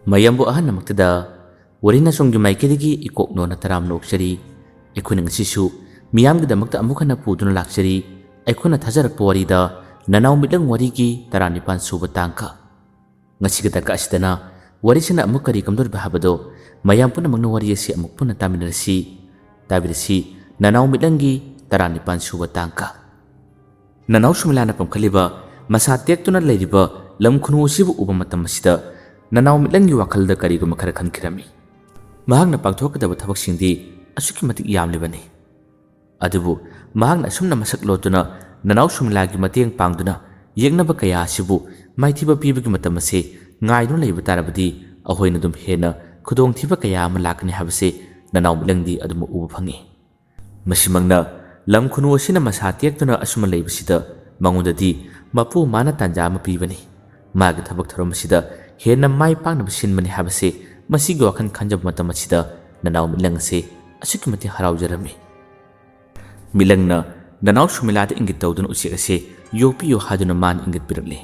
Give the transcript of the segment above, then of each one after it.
mayambu ahan namaktada warina songgi maikidigi ikokno na taram noksari aikuna ngasisu miyamgidamakta amukhana puduna laksari aikuna thajarakpa warida nanaw midlang warigi 19 suba tangka ngasigada ka asidana warisina amuk kari kamdorba habado mayam punamangna wari asi amuk puna tabirasi nanaw midlangi 19 suba tangka nanaw sumilana pamkhaliba masa tektuna leiriba lamkhunu sibu uba matam masida nanaw midlangi wakhalda kariguma khara khankirami mahagna pangthokadaba thabaksingdi asuki matik yamlibani adubu mahagna sumna masak lotuna nanaw sumilagi mateng pangduna yegnaba kaya asibu maithiba pibagi matam ase ngaidun leiba tarabadi ahoina dum hena khudong thiba kaya ama lakani habase nanaw midlangdi adum uba phangi masimangna lamkhunu asina masa tektuna asuma leibasida mangudadi mapu mana tanja ama pibani magi thabak tharom sida hena mai pangna sinmani habase masigi wakhan khanjab matam asida nanaw midlang ase asuki mati haraujarami milangna nanaw sumilada ingit tawduna usi ase yopiyo haduna man ingit pirakle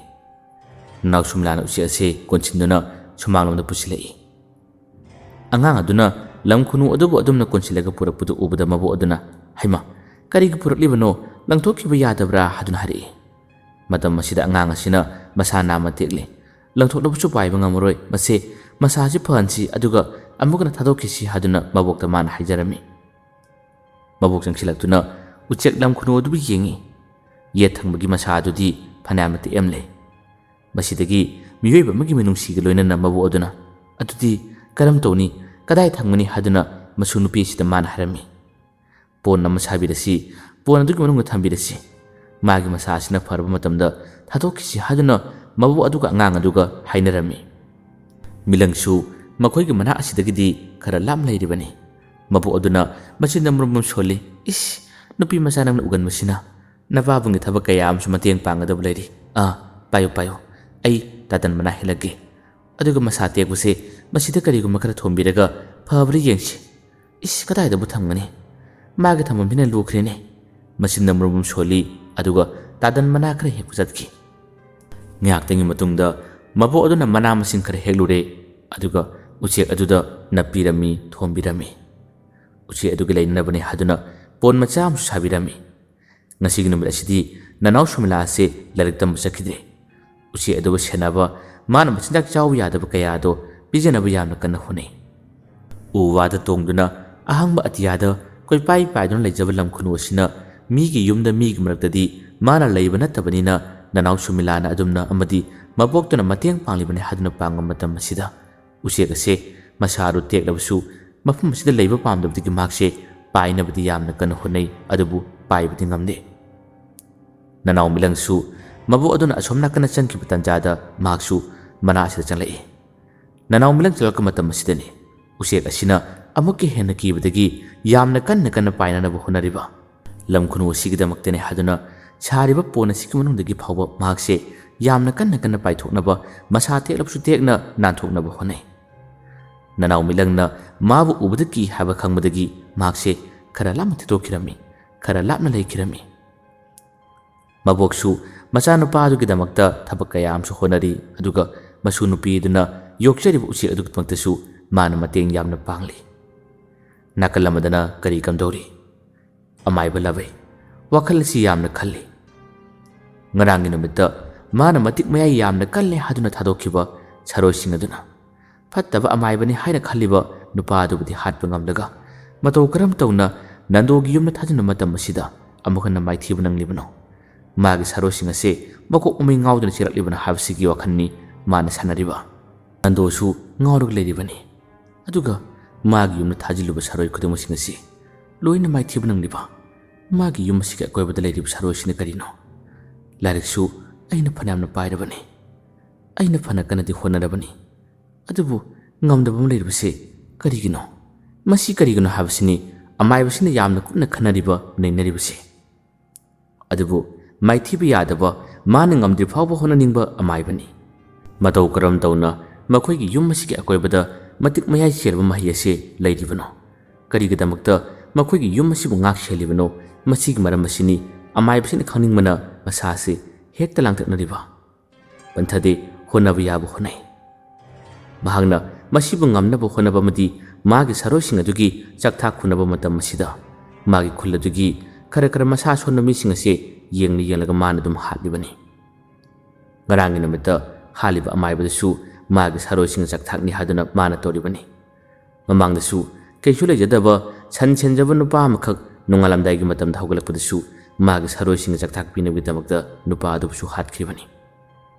nanaw sumilana usi ase konchinduna sumanglomda pusilai angang aduna lamkhunu adubu adumna konchilaga purakpudu ubada mabu aduna haima karigi puraklibano langthokkiba yadabra haduna hari matam masida angang asina masana matekle langthoknabusu paiba ngamroi mase masaji phansi aduga amugna thadokisi haduna mabokta man haijarami mabok jangsilaktuna uchek lamkhunu adubu yengi yethangbagi masa adudi phanamati emle masidagi miyoiba magi menungsiga loinana mabu aduna adudi karam tawni kadai thangmani haduna masunupi sida man harami pon namasabirasi pon adugi manunga thambirasi magi masa asina farba matamda thadokisi haduna mabu aduga angang aduga hainarami milangsu makhoi mana asidagidi khara lam leiribani mabu aduna machinda murmum soli is nupi masa nang ugan masina nababungi thabak kaya amsu mateng pangadab leiri payo ai tadan mana hilage aduga masa tekbuse masida kariguma khara thombiraga phabri yengsi is kadai da buthamgani magi thamamina lukhrene machinda murmum soli aduga tadan mana khara hekujatki ngaktangi matungda mabu aduna mana masin khara heglure aduga uchek aduda napirami thombirami uchi aduga leinabani haduna pon macham sabirami ngasigi number asidi nanaw sumila ase lariktam sakidre uchi aduga senaba mana machindak chaw yadaba kayado bijanaba yamna kana hune uwada tongduna ahangba atiyada koi pai paidon lejaba lamkhunu asina migi yumda migi maraktadi mana leibana tabanina nanaw sumilana adumna amadi maboktuna mateng panglibani haduna pangam matam asida usek ase masaru teklabasu mafum asida leiba pamdabdigi makse painabadi yamna kana hunai adubu paibadi ngamde nanaw milangsu mabu aduna asomna kana changkiba tanjada maksu mana asida changlai nanaw milang chalka matam asidani usek asina amukki hena kibadagi yamna kana painanabu hunariba lamkhunu asigidamakte haduna sariba pona sikmanungdagi phawba makse yamna kana paithoknaba masa teklabsu tekna nanthoknaba honai nanaw milangna mabu ubadaki haba khangmadagi makse khara lamna thitokirami khara lapna leikirami maboksu macha nupa adugidamakta thabak kaya amsu honari aduga masu nupi duna yokcharibu uchi adugtmaktasu mana mateng yamna pangli nakalamadana kari kamdori amaiba labai wakhalasi yamna khalli ngarang numita mana matik mayai yamna kalle haduna thadokhiba sarosing aduna fattaba amaibani haina khalliba nupa adubudi hatpa ngamdaga mato karam tawna nandogi yumna thajuna matam asida amukhana maithiba nanglibano magi sarosing ase makok umai ngauduna chiraklibana habsigi wakhanni mana sanariba nandosu ngauruk leiribani aduga magi yumna thajiluba saroi khudumsing ase loina maithiba nangliba magi yum asika koibada leirib sarosina karino lariksu aina phanamna pairabani aina phana kanadi honarabani adubu ngamdabam leiribase karigino masi karigino habsini amaibasina yamna kunna khanariba neinaribase adubu maithiba yadaba mana ngamdri phawba honaningba amaibani matau karam tawna makhoigi yum masigi akoibada matik mayai cherba mahi ase leiribano karigidamakta makhoigi yum masibu ngak shelibano masigi maram masini amaibasina khaningmana masase hekta langtaknariba panthade honaba yabu honai ꯃꯍꯥꯛꯅ ꯃꯁꯤꯕꯨ ꯉꯝꯅꯕ ꯍꯣꯠꯅꯕ ꯑꯃꯗꯤ ꯃꯥꯒꯤ ꯁꯔꯣꯏꯁꯤꯡ ꯑꯗꯨꯒꯤ ꯆꯥꯛꯊꯥꯛ ꯈꯨꯅꯕ ꯃꯇꯝ ꯑꯁꯤꯗ ꯃꯥꯒꯤ ꯈꯨꯜ ꯑꯗꯨꯒꯤ ꯈꯔ ꯃꯁꯥ ꯁꯣꯟꯕ ꯃꯤꯁꯤꯡ ꯑꯁꯤ ꯌꯦꯡꯂꯒ ꯃꯥꯅ ꯑꯗꯨꯝ ꯍꯥꯠꯂꯤꯕꯅꯤ꯫ ꯉꯔꯥꯡꯒꯤ ꯅꯨꯃꯤꯠꯇ ꯍꯥꯠꯂꯤꯕ ꯑꯃꯥꯏꯕꯗꯁꯨ ꯃꯥꯒꯤ ꯁꯔꯣꯏꯁꯤꯡ ꯆꯥꯛꯊꯥꯛꯅꯤ ꯍꯥꯏꯗꯨꯅ ꯃꯥꯅ ꯇꯧꯔꯤꯕꯅꯤ꯫ ꯃꯃꯥꯡꯗꯁꯨ ꯀꯩꯁꯨ ꯂꯩꯖꯗꯕ ꯁꯟ ꯁꯦꯟꯖꯕ ꯅꯨꯄꯥ ꯑꯃꯈꯛ ꯅꯣꯡꯉꯥꯜꯂꯝꯗꯥꯏꯒꯤ ꯃꯇꯝꯗ ꯍꯧꯒꯠꯂꯛꯄꯗꯁꯨ ꯃꯥꯒꯤ ꯁꯔꯣꯏꯁꯤꯡ ꯆꯥꯛꯊꯥꯛ ꯄꯤꯅꯕꯒꯤꯗꯃꯛꯇ ꯅꯨꯄꯥ ꯑꯗꯨꯕꯨꯁꯨ ꯍꯥꯠꯈꯤꯕꯅꯤ꯫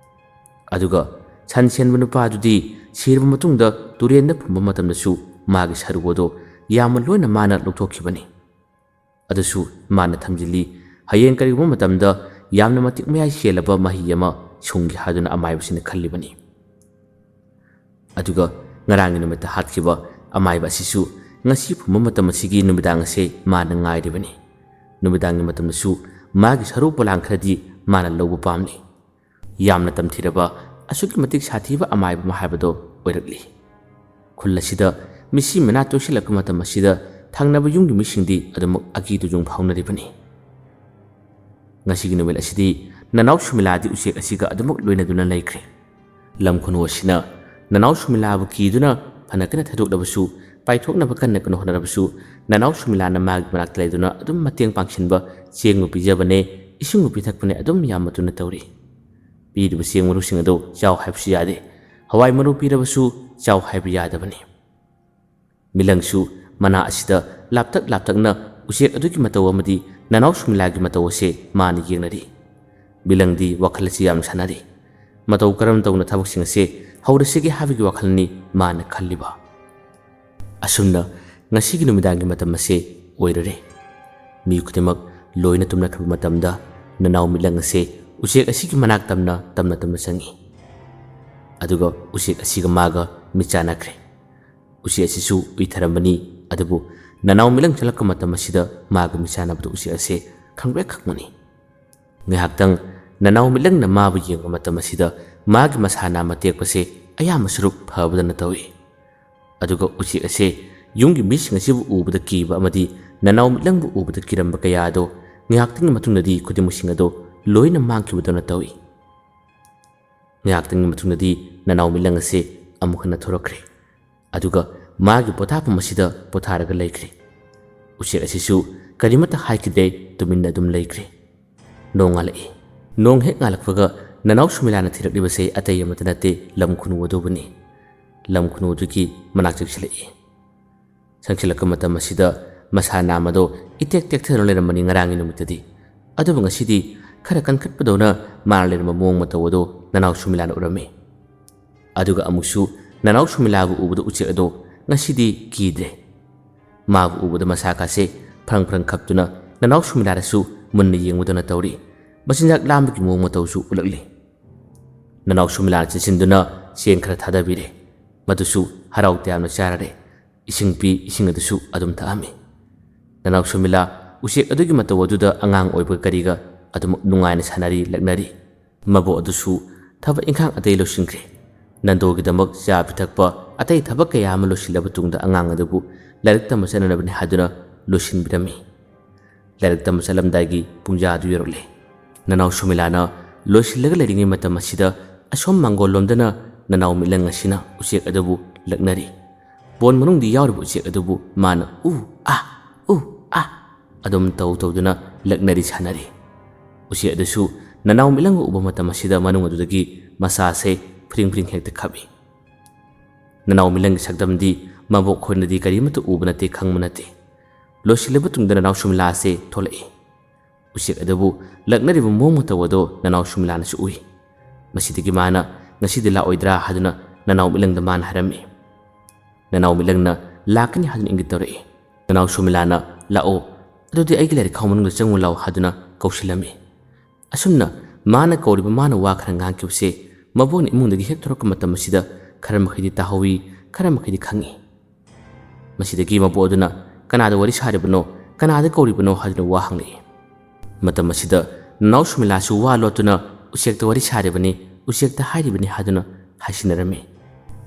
ꯑꯗꯨꯒ ꯁꯟ ꯁꯦꯟꯕ ꯅꯨꯄꯥ ꯑꯗꯨꯗꯤ ꯁꯤꯔꯕ ꯃꯇꯨꯡꯗ ꯇꯨꯔꯦꯟꯗ ꯐꯨꯝꯕ ꯃꯇꯝꯗꯁꯨ ꯃꯥꯒꯤ ꯁꯔꯨ ꯑꯗꯨ ꯌꯥꯝꯅ ꯂꯣꯏꯅ ꯃꯥꯅ ꯂꯧꯊꯣꯛꯈꯤꯕꯅꯤ꯫ ꯑꯗꯨꯁꯨ ꯃꯥꯅ ꯊꯝꯖꯤꯜꯂꯤ ꯍꯌꯦꯡ ꯀꯔꯤꯒꯨꯝꯕ ꯃꯇꯝꯗ ꯌꯥꯝꯅ ꯃꯇꯤꯛ ꯃꯌꯥꯏ ꯆꯦꯜꯂꯕ ꯃꯍꯤ ꯑꯃ ꯁꯨꯡꯒꯦ ꯍꯥꯏꯗꯨꯅ ꯑꯃꯥꯏꯕꯁꯤꯅ ꯈꯜꯂꯤꯕꯅꯤ꯫ ꯑꯗꯨꯒ ꯉꯔꯥꯡꯒꯤ ꯅꯨꯃꯤꯠꯇ ꯍꯥꯠꯈꯤꯕ ꯑꯃꯥꯏꯕ ꯑꯁꯤꯁꯨ ꯉꯁꯤ ꯐꯨꯝꯕ ꯃꯇꯝ ꯑꯁꯤꯒꯤ ꯅꯨꯃꯤꯗꯥꯡ ꯑꯁꯤ ꯃꯥꯅ ꯉꯥꯏꯔꯤꯕꯅꯤ꯫ ꯅꯨꯃꯤꯗꯥꯡꯒꯤ ꯃꯇꯝꯗꯁꯨ ꯃꯥꯒꯤ ꯁꯔꯨ ꯄꯣꯂꯥꯡ ꯈꯔꯗꯤ ꯃꯥꯅ ꯂꯧꯕ ꯄꯥꯝꯂꯤ꯫ ꯌꯥꯝꯅ ꯇꯝꯊꯤꯔꯕ ꯑꯁꯨꯛꯀꯤ ꯃꯇꯤꯛ ꯁꯥꯊꯤꯕ ꯑꯃꯥꯏꯕ ꯑꯃ ꯍꯥꯏꯕꯗꯣ ꯑꯣꯏꯔꯛꯂꯤ꯫ ꯈꯨꯜ ꯑꯁꯤꯗ ꯃꯤꯁꯤ ꯃꯅꯥ ꯇꯣꯏꯁꯤꯜꯂꯛꯄ ꯃꯇꯝ ꯑꯁꯤꯗ ꯊꯪꯅꯕ ꯌꯨꯝꯒꯤ ꯃꯤꯁꯤꯡꯗꯤ ꯑꯗꯨꯃꯛ ꯑꯀꯤ ꯇꯨꯖꯨꯡ ꯐꯥꯎꯅꯔꯤꯕꯅꯤ꯫ ꯉꯁꯤꯒꯤ ꯅꯨꯃꯤꯠ ꯑꯁꯤꯗꯤ ꯅꯅꯥꯎ ꯁꯨꯃꯤꯂꯥꯗꯤ ꯎꯆꯦꯛ ꯑꯁꯤꯒ ꯑꯗꯨꯃꯛ ꯂꯣꯏꯅꯗꯨꯅ ꯂꯩꯈ꯭ꯔꯦ꯫ ꯂꯝ ꯈꯨꯅꯨ ꯑꯁꯤꯅ ꯅꯅꯥꯎ ꯁꯨꯃꯤꯂꯥꯕꯨ ꯀꯤꯗꯨꯅ ꯐꯅ ꯀꯟꯅ ꯊꯥꯗꯣꯛꯂꯕꯁꯨ ꯄꯥꯏꯊꯣꯛꯅꯕ ꯀꯟꯅ ꯍꯣꯠꯅꯔꯕꯁꯨ ꯅꯅꯥꯎ ꯁꯨꯃꯤꯂꯥꯅ ꯃꯥꯒꯤ ꯃꯅꯥꯛꯇ ꯂꯩꯗꯨꯅ ꯑꯗꯨꯝ ꯃꯇꯦꯡ ꯄꯥꯡꯁꯤꯟꯕ, ꯆꯦꯡꯕꯨ ꯄꯤꯖꯕꯅꯦ, ꯏꯁꯤꯡꯕꯨ ꯄꯤꯊꯛꯄꯅꯦ ꯑꯗꯨꯝ ꯌꯥꯝꯃꯇꯨꯅ ꯇꯧꯔꯤ꯫ ꯄꯤꯔꯤꯕ ꯆꯦꯡ ꯃꯔꯨꯁꯤꯡ ꯑꯗꯨ ꯆꯥꯎ ꯍꯥꯏꯕꯁꯨ ꯌꯥꯗꯦ, ꯍꯋꯥꯏ ꯃꯔꯨ ꯄꯤꯔꯕꯁꯨ ꯆꯥꯎ ꯍꯥꯏꯕ ꯌꯥꯗꯕꯅꯤ꯫ ꯃꯤꯂꯪꯁꯨ ꯃꯅꯥ ꯑꯁꯤꯗ ꯂꯥꯞꯇꯛꯅ ꯎꯆꯦꯛ ꯑꯗꯨꯒꯤ ꯃꯇꯧ ꯑꯃꯗꯤ ꯅꯅꯥꯎ ꯁꯨꯃꯤꯂꯥꯒꯤ ꯃꯇꯧ ꯑꯁꯤ ꯃꯥꯅ ꯌꯦꯡꯅꯔꯤ꯫ ꯃꯤꯂꯪꯗꯤ ꯋꯥꯈꯜ ꯑꯁꯤ ꯌꯥꯝꯅ ꯁꯥꯟꯅꯔꯤ꯫ ꯃꯇꯧ ꯀꯔꯝ ꯇꯧꯅ ꯊꯕꯛꯁꯤꯡ ꯑꯁꯤ ꯍꯧꯔꯁꯤꯒꯦ ꯍꯥꯏꯕꯒꯤ ꯋꯥꯈꯜꯅꯤ ꯃꯥꯅ ꯈꯜꯂꯤꯕ꯫ ꯑꯁꯨꯝꯅ ꯉꯁꯤꯒꯤ ꯅꯨꯃꯤꯗꯥꯡꯒꯤ ꯃꯇꯝ ꯑꯁꯤ ꯑꯣꯏꯔꯔꯦ꯫ ꯃꯤ ꯈꯨꯗꯤꯡꯃꯛ ꯂꯣꯏꯅ ꯇꯨꯝꯅꯈ꯭ꯔꯕ ꯃꯇꯝꯗ ꯅꯅꯥꯎ ꯃꯤꯂꯪ ꯑꯁꯤ ꯎꯆꯦꯛ ꯑꯁꯤꯒꯤ ꯃꯅꯥꯛ ꯇꯝꯅ ꯆꯪꯏ꯫ ꯑꯗꯨꯒ ꯎꯆꯦꯛ ꯑꯁꯤꯒ ꯃꯥꯒ ꯃꯤꯠ ꯆꯥꯟꯅꯈ꯭ꯔꯦ꯫ ꯎꯆꯦꯛ ꯑꯁꯤꯁꯨ ꯎꯏꯊꯔꯝꯕꯅꯤ, ꯑꯗꯨꯕꯨ ꯅꯅꯥꯎ ꯃꯤꯂꯪ ꯆꯠꯂꯛꯄ ꯃꯇꯝ ꯑꯁꯤꯗ ꯃꯥꯒ ꯃꯤꯠ ꯆꯥꯟꯅꯕꯗ ꯎꯆꯦꯛ ꯑꯁꯤ ꯈꯪꯄ꯭ꯔꯦꯛ ꯈꯪꯕꯅꯤ꯫ ꯉꯥꯏꯍꯥꯛꯇꯪ ꯅꯅꯥꯎ ꯃꯤꯂꯪꯅ ꯃꯥꯕꯨ ꯌꯦꯡꯕ ꯃꯇꯝ ꯑꯁꯤꯗ ꯃꯥꯒꯤ ꯃꯁꯥ ꯅꯥꯝꯃ ꯇꯦꯛꯄꯁꯤ ꯑꯌꯥꯝꯕ ꯁꯔꯨꯛ ꯐꯕꯗꯅ ꯇꯧꯏ꯫ ꯑꯗꯨꯒ ꯎꯆꯦꯛ ꯑꯁꯤ ꯌꯨꯝꯒꯤ ꯃꯤꯁꯤꯡ ꯑꯁꯤꯕꯨ ꯎꯕꯗ ꯀꯤꯕ ꯑꯃꯗꯤ ꯅꯅꯥꯎ ꯃꯤꯂꯪꯕꯨ ꯎꯕꯗ ꯀꯤꯔꯝꯕ ꯀꯌా ꯑꯗꯣ ꯉꯥꯏꯍꯥꯛꯇꯪꯒꯤ ꯃꯇꯨꯡꯗꯗꯤ ꯈꯨꯗꯤꯡꯃꯛꯁꯤꯡ ꯑꯗꯣ ꯂꯣꯏꯅ ꯃꯥꯡꯈꯤꯕꯗꯧꯅ ꯇꯧꯏ꯫ ꯉꯥꯏꯍꯥꯛꯇꯪꯒꯤ ꯃꯇꯨꯡꯗꯗꯤ ꯅꯅꯥꯎ ꯃꯤꯂꯪ ꯑꯁꯤ ꯑꯃꯨꯛ ꯍꯟꯅ ꯊꯣꯔꯛꯈ꯭ꯔꯦ꯫ ꯑꯗꯨꯒ ꯃꯥꯒꯤ ꯄꯣꯊꯥꯐꯝ ꯑꯁꯤꯗ ꯄꯣꯊꯥꯔꯒ ꯂꯩꯈ꯭ꯔꯦ꯫ ꯎꯆꯦꯛ ꯑꯁꯤꯁꯨ ꯀꯔꯤꯃꯠꯇ ꯍꯥꯏꯈꯤꯗꯦ, ꯇꯨꯃꯤꯟꯅ ꯑꯗꯨꯝ ꯂꯩꯈ꯭ꯔꯦ꯫ ꯅꯣꯡ ꯉꯥꯜꯂꯛꯏ꯫ ꯅꯣꯡ ꯍꯦꯛ ꯉꯥꯜꯂꯛꯄꯒ ꯅꯅꯥꯎ ꯁꯨꯃꯤꯂꯥꯅ ꯊꯤꯔꯛꯂꯤꯕꯁꯦ ꯑꯇꯩ ꯑꯃꯠꯇ ꯅꯠꯇꯦ, ꯂꯝ ꯈꯨꯅꯨ ꯑꯗꯨꯕꯨꯅꯤ꯫ ꯂꯝ ꯈꯨꯅꯨ ꯑꯗꯨꯒꯤ ꯃꯅꯥꯛ ꯆꯪꯁꯤꯜꯂꯛꯏ꯫ ꯆꯪꯁꯤꯜꯂꯛꯄ ꯃꯇꯝ ꯑꯁꯤꯗ ꯃꯁꯥ ꯅꯥꯝꯃꯗꯣ ꯏꯇꯦꯛ ꯇꯦꯛꯊꯗꯨꯅ ꯂꯩꯔꯝꯕꯅꯤ ꯉꯔꯥꯡꯒꯤ ꯅꯨꯃꯤꯠꯇꯗꯤ꯫ ꯑꯗꯨꯕꯨ ꯉꯁꯤꯗꯤ ꯈꯔ ꯀꯟꯈꯠꯄꯗꯧꯅ ꯃꯥꯅ ꯂꯩꯔꯝꯕ ꯃꯑꯣꯡ ꯃꯇꯧ ꯑꯗꯣ ꯅꯅꯥꯎ ꯁꯨꯃꯤꯂꯥꯅ ꯎꯔꯝꯃꯤ꯫ ꯑꯗꯨꯒ ꯑꯃꯨꯛꯁꯨ ꯅꯅꯥꯎ ꯁꯨꯃꯤꯂꯥꯕꯨ ꯎꯕꯗ ꯎꯆꯦꯛ ꯑꯗꯣ ꯉꯁꯤꯗꯤ ꯀꯤꯗ꯭ꯔꯦ꯫ ꯃꯥꯕꯨ ꯎꯕꯗ ꯃꯁꯥ ꯀꯥꯁꯦ ꯐ꯭ꯔꯪ ꯈꯞꯇꯨꯅ ꯅꯅꯥꯎ ꯁꯨꯃꯤꯂꯥꯗꯁꯨ ꯃꯨꯟꯅ ꯌꯦꯡꯕꯗꯧꯅ ꯇꯧꯔꯤ꯫ ꯃꯆꯤꯟꯖꯥꯛ ꯂꯥꯝꯕꯒꯤ ꯃꯑꯣꯡ ꯃꯇꯧꯁꯨ ꯎꯠꯂꯛꯂꯤ꯫ ꯅꯅꯥꯎ ꯁꯨꯃꯤꯂꯥꯅ ꯆꯤꯟꯁꯤꯟꯗꯨꯅ ꯆꯦꯡ ꯈꯔ ꯊꯥꯗꯕꯤꯔꯦ꯫ ꯃꯗꯨꯁꯨ ꯍꯔꯥꯎ ꯇꯌꯥꯝꯅ ꯆꯥꯔꯔꯦ꯫ ꯏꯁꯤꯡ ꯄꯤ, ꯏꯁꯤꯡ ꯑꯗꯨꯁꯨ ꯑꯗꯨꯝ ꯊꯛꯑꯝꯃꯤ꯫ ꯅꯅꯥꯎ ꯁꯨꯃꯤꯂꯥ ꯎꯆꯦꯛ ꯑꯗꯨꯒꯤ ꯃꯇꯧ ꯑꯗꯨꯗ ꯑꯉꯥꯡ ꯑꯣꯏꯕꯒ ꯀꯔꯤꯒ ꯑꯗꯨꯃꯛ ꯅꯨꯡꯉꯥꯏꯅ ꯁꯥꯟꯅꯔꯤ, ꯂꯛꯅꯔꯤ꯫ ꯃꯕꯣꯛ ꯑꯗꯨꯁꯨ ꯊꯕꯛ ꯏꯪꯈꯥꯡ ꯑꯇꯩ ꯂꯣꯏꯁꯤꯟꯈ꯭ꯔꯦ꯫ ꯅꯟꯗꯣꯒꯤꯗꯃꯛ ꯆꯥ ꯄꯤꯊꯛꯄ, ꯑꯇꯩ ꯊꯕꯛ ꯀꯌꯥ ꯑꯃ ꯂꯣꯏꯁꯤꯜꯂꯕ ꯇꯨꯡꯗ ꯑꯉꯥꯡ ꯑꯗꯨꯕꯨ ꯂꯥꯏꯔꯤꯛ ꯇꯝꯕ ꯆꯠꯅꯅꯕꯅꯤ ꯍꯥꯏꯗꯨꯅ ꯂꯣꯏꯁꯤꯟꯕꯤꯔꯝꯃꯤ꯫ ꯂꯥꯏꯔꯤꯛ ꯇꯝꯕ ꯆꯠꯂꯝꯗꯥꯏꯒꯤ ꯄꯨꯡꯖꯥ ꯑꯗꯨ ꯌꯧꯔꯛꯂꯦ꯫ ꯅꯅꯥꯎ ꯁꯨꯃꯤꯂꯥꯅ ꯂꯣꯏꯁꯤꯜꯂꯒ ꯂꯩꯔꯤꯉꯩ ꯃꯇꯝ ꯑꯁꯤꯗ ꯑꯁꯣꯝ ꯃꯥꯡꯒꯣꯜꯂꯣꯝꯗꯅ ꯅꯅꯥꯎ ꯃꯤꯂꯪ ꯑꯁꯤꯅ ꯎꯆꯦꯛ ꯑꯗꯨꯕꯨ ꯂꯛꯅꯔꯤ꯫ ꯕꯣꯟ ꯃꯅꯨꯡꯗ ꯌꯥꯎꯔꯤꯕ ꯎꯆꯦꯛ ꯑꯗꯨꯕꯨ ꯃꯥꯅ ꯎ ꯑꯗꯨꯝ ꯇꯧꯗꯨꯅ ꯂꯛꯅꯔꯤ, ꯁꯥꯟꯅꯔꯤ꯫ ꯎꯆꯦꯛ ꯑꯗꯨꯁꯨ ꯅꯅꯥꯎ ꯃꯤꯂꯪꯕꯨ ꯎꯕ ꯃꯇꯝ ꯑꯁꯤꯗ ꯃꯅꯨꯡ ꯑꯗꯨꯗꯒꯤ ꯃꯁꯥꯁꯦ ꯐ꯭ꯔꯤꯡ ꯍꯦꯛꯇ ꯈꯞꯄꯤ꯫ ꯅꯅꯥꯎ ꯃꯤꯂꯪꯒꯤ ꯁꯛꯇꯝꯗꯤ ꯃꯕꯣꯛ ꯈꯣꯏꯅꯗꯤ ꯀꯔꯤꯃꯠꯇ ꯎꯕ ꯅꯠꯇꯦ, ꯈꯪꯕ ꯅꯠꯇꯦ꯫ ꯂꯣꯏꯁꯤꯜꯂꯕ ꯇꯨꯡꯗ ꯅꯅꯥꯎ ꯁꯨꯃꯤꯂꯥ ꯑꯁꯤ ꯊꯣꯛꯂꯛꯏ꯫ ꯎꯆꯦꯛ ꯑꯗꯨꯕꯨ ꯂꯛꯅꯔꯤꯕ ꯃꯑꯣꯡ ꯃꯇꯧ ꯑꯗꯣ ꯅꯅꯥꯎ ꯁꯨꯃꯤꯂꯥꯅꯁꯨ ꯎꯏ꯫ ꯃꯁꯤꯗꯒꯤ ꯃꯥꯅ ꯉꯁꯤꯗꯤ ꯂꯥꯛꯑꯣꯏꯗ꯭ꯔꯥ ꯍꯥꯏꯗꯨꯅ ꯅꯅꯥꯎ ꯃꯤꯂꯪꯗ ꯃꯥꯅ ꯍꯥꯏꯔꯝꯃꯤ꯫ ꯅꯅꯥꯎ ꯃꯤꯂꯪꯅ ꯂꯥꯛꯀꯅꯤ ꯍꯥꯏꯗꯨꯅ ꯏꯪꯒꯤꯠ ꯇꯧꯔꯛꯏ꯫ ꯅꯅꯥꯎ ꯁꯨꯃꯤꯂꯥꯅ ꯂꯥꯛꯑꯣ, ꯑꯗꯨꯗꯤ ꯑꯩꯒꯤ ꯂꯥꯏꯔꯤꯛꯈꯥꯎ ꯃꯅꯨꯡꯗ ꯆꯪꯉꯨ ꯂꯥꯎ ꯍꯥꯏꯗꯨꯅ ꯀꯧꯁꯤꯜꯂꯝꯃꯤ꯫ ꯑꯁꯨꯝꯅ ꯃꯥꯅ ꯀꯧꯔꯤꯕ, ꯃꯥꯅ ꯋꯥ ꯈꯔ ꯉꯥꯡꯈꯤꯕꯁꯦ ꯃꯕꯣꯛꯅ ꯏꯃꯨꯡꯗꯒꯤ ꯍꯦꯛ ꯊꯣꯔꯛꯄ ꯃꯇꯝ ꯑꯁꯤꯗ ꯈꯔ ꯃꯈꯩꯗꯤ ꯇꯥꯍꯧꯏ, ꯈꯔ ꯃꯈꯩꯗꯤ ꯈꯪꯏ꯫ ꯃꯁꯤꯗꯒꯤ ꯃꯕꯣꯛ ꯑꯗꯨꯅ ꯀꯅꯥꯗ ꯋꯥꯔꯤ ꯁꯥꯔꯤꯕꯅꯣ, ꯀꯅꯥꯗ ꯀꯧꯔꯤꯕꯅꯣ ꯍꯥꯏꯗꯨꯅ ꯋꯥ ꯍꯪꯂꯛꯏ꯫ ꯃꯇꯝ ꯑꯁꯤꯗ ꯅꯅꯥꯎ ꯁꯨꯃꯤꯂꯥꯁꯨ ꯋꯥ ꯂꯣꯠꯇꯨꯅ ꯎꯆꯦꯛꯇ ꯋꯥꯔꯤ ꯁꯥꯔꯤꯕꯅꯤ, ꯎꯆꯦꯛꯇ ꯍꯥꯏꯔꯤꯕꯅꯤ ꯍꯥꯏꯗꯨꯅ ꯍꯥꯏꯁꯤꯟꯅꯔꯝꯃꯤ꯫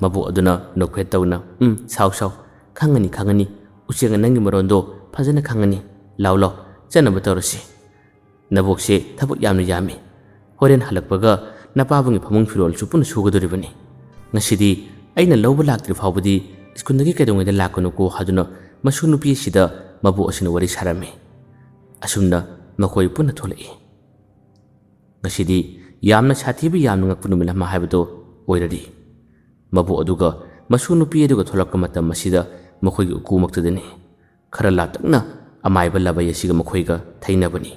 ꯃꯕꯣꯛ ꯑꯗꯨꯅ ꯅꯣꯛꯐꯦꯠ ꯇꯧꯅ ꯁꯥꯎ, ꯈꯪꯉꯅꯤ, ꯎꯆꯦꯛꯅ ꯅꯪꯒꯤ ꯃꯔꯣꯟꯗꯣ ꯐꯖꯅ ꯈꯪꯉꯅꯤ, ꯂꯥꯎ ꯆꯠꯅꯕ ꯇꯧꯔꯁꯤ꯫ ꯅꯕꯣꯛꯁꯦ ꯊꯕꯛ ꯌꯥꯝꯅ ꯌꯥꯝꯃꯤ, ꯍꯣꯔꯦꯟ ꯍꯜꯂꯛꯄꯒ ꯅꯄꯥꯕꯨꯡꯒꯤ ꯐꯃꯨꯡ ꯐꯤꯔꯣꯜꯁꯨ ꯄꯨꯟꯅ ꯁꯨꯒꯗꯣꯔꯤꯕꯅꯤ꯫ ꯉꯁꯤꯗꯤ ꯑꯩꯅ ꯂꯧꯕ ꯂꯥꯛꯇ꯭ꯔꯤ ꯐꯥꯎꯕꯗꯤ ꯁ꯭ꯀꯨꯜꯗꯒꯤ ꯀꯩꯗꯧꯉꯩꯗ ꯂꯥꯛꯀꯅꯨꯀꯣ ꯍꯥꯏꯗꯨꯅ ꯃꯁꯨ ꯅꯨꯄꯤ ꯑꯁꯤꯗ ꯃꯕꯣꯛ ꯑꯁꯤꯅ ꯋꯥꯔꯤ ꯁꯥꯔꯝꯃꯤ꯫ ꯑꯁꯨꯝꯅ ꯃꯈꯣꯏ ꯄꯨꯟꯅ ꯊꯣꯛꯂꯛꯏ꯫ ꯉꯁꯤꯗꯤ ꯌꯥꯝꯅ ꯁꯥꯊꯤꯕ ꯌꯥꯝꯅ ꯉꯛꯄ ꯅꯨꯃꯤꯠ ꯑꯃ ꯍꯥꯏꯕꯗꯣ ꯑꯣꯏꯔꯔꯤ꯫ ꯃꯕꯣꯛ ꯑꯗꯨꯒ ꯃꯁꯨ ꯅꯨꯄꯤ ꯑꯗꯨꯒ ꯊꯣꯛꯂꯛꯄ ꯃꯇꯝ ꯑꯁꯤꯗ ꯃꯈꯣꯏꯒꯤ ꯎꯀꯨꯃꯛꯇꯗꯅꯤ ꯈꯔ ꯂꯥꯞꯇꯛꯅ ꯑꯃꯥꯏꯕ ꯂꯥꯕꯩ ꯑꯁꯤꯒ ꯃꯈꯣꯏꯒ ꯊꯩꯅꯕꯅꯤ꯫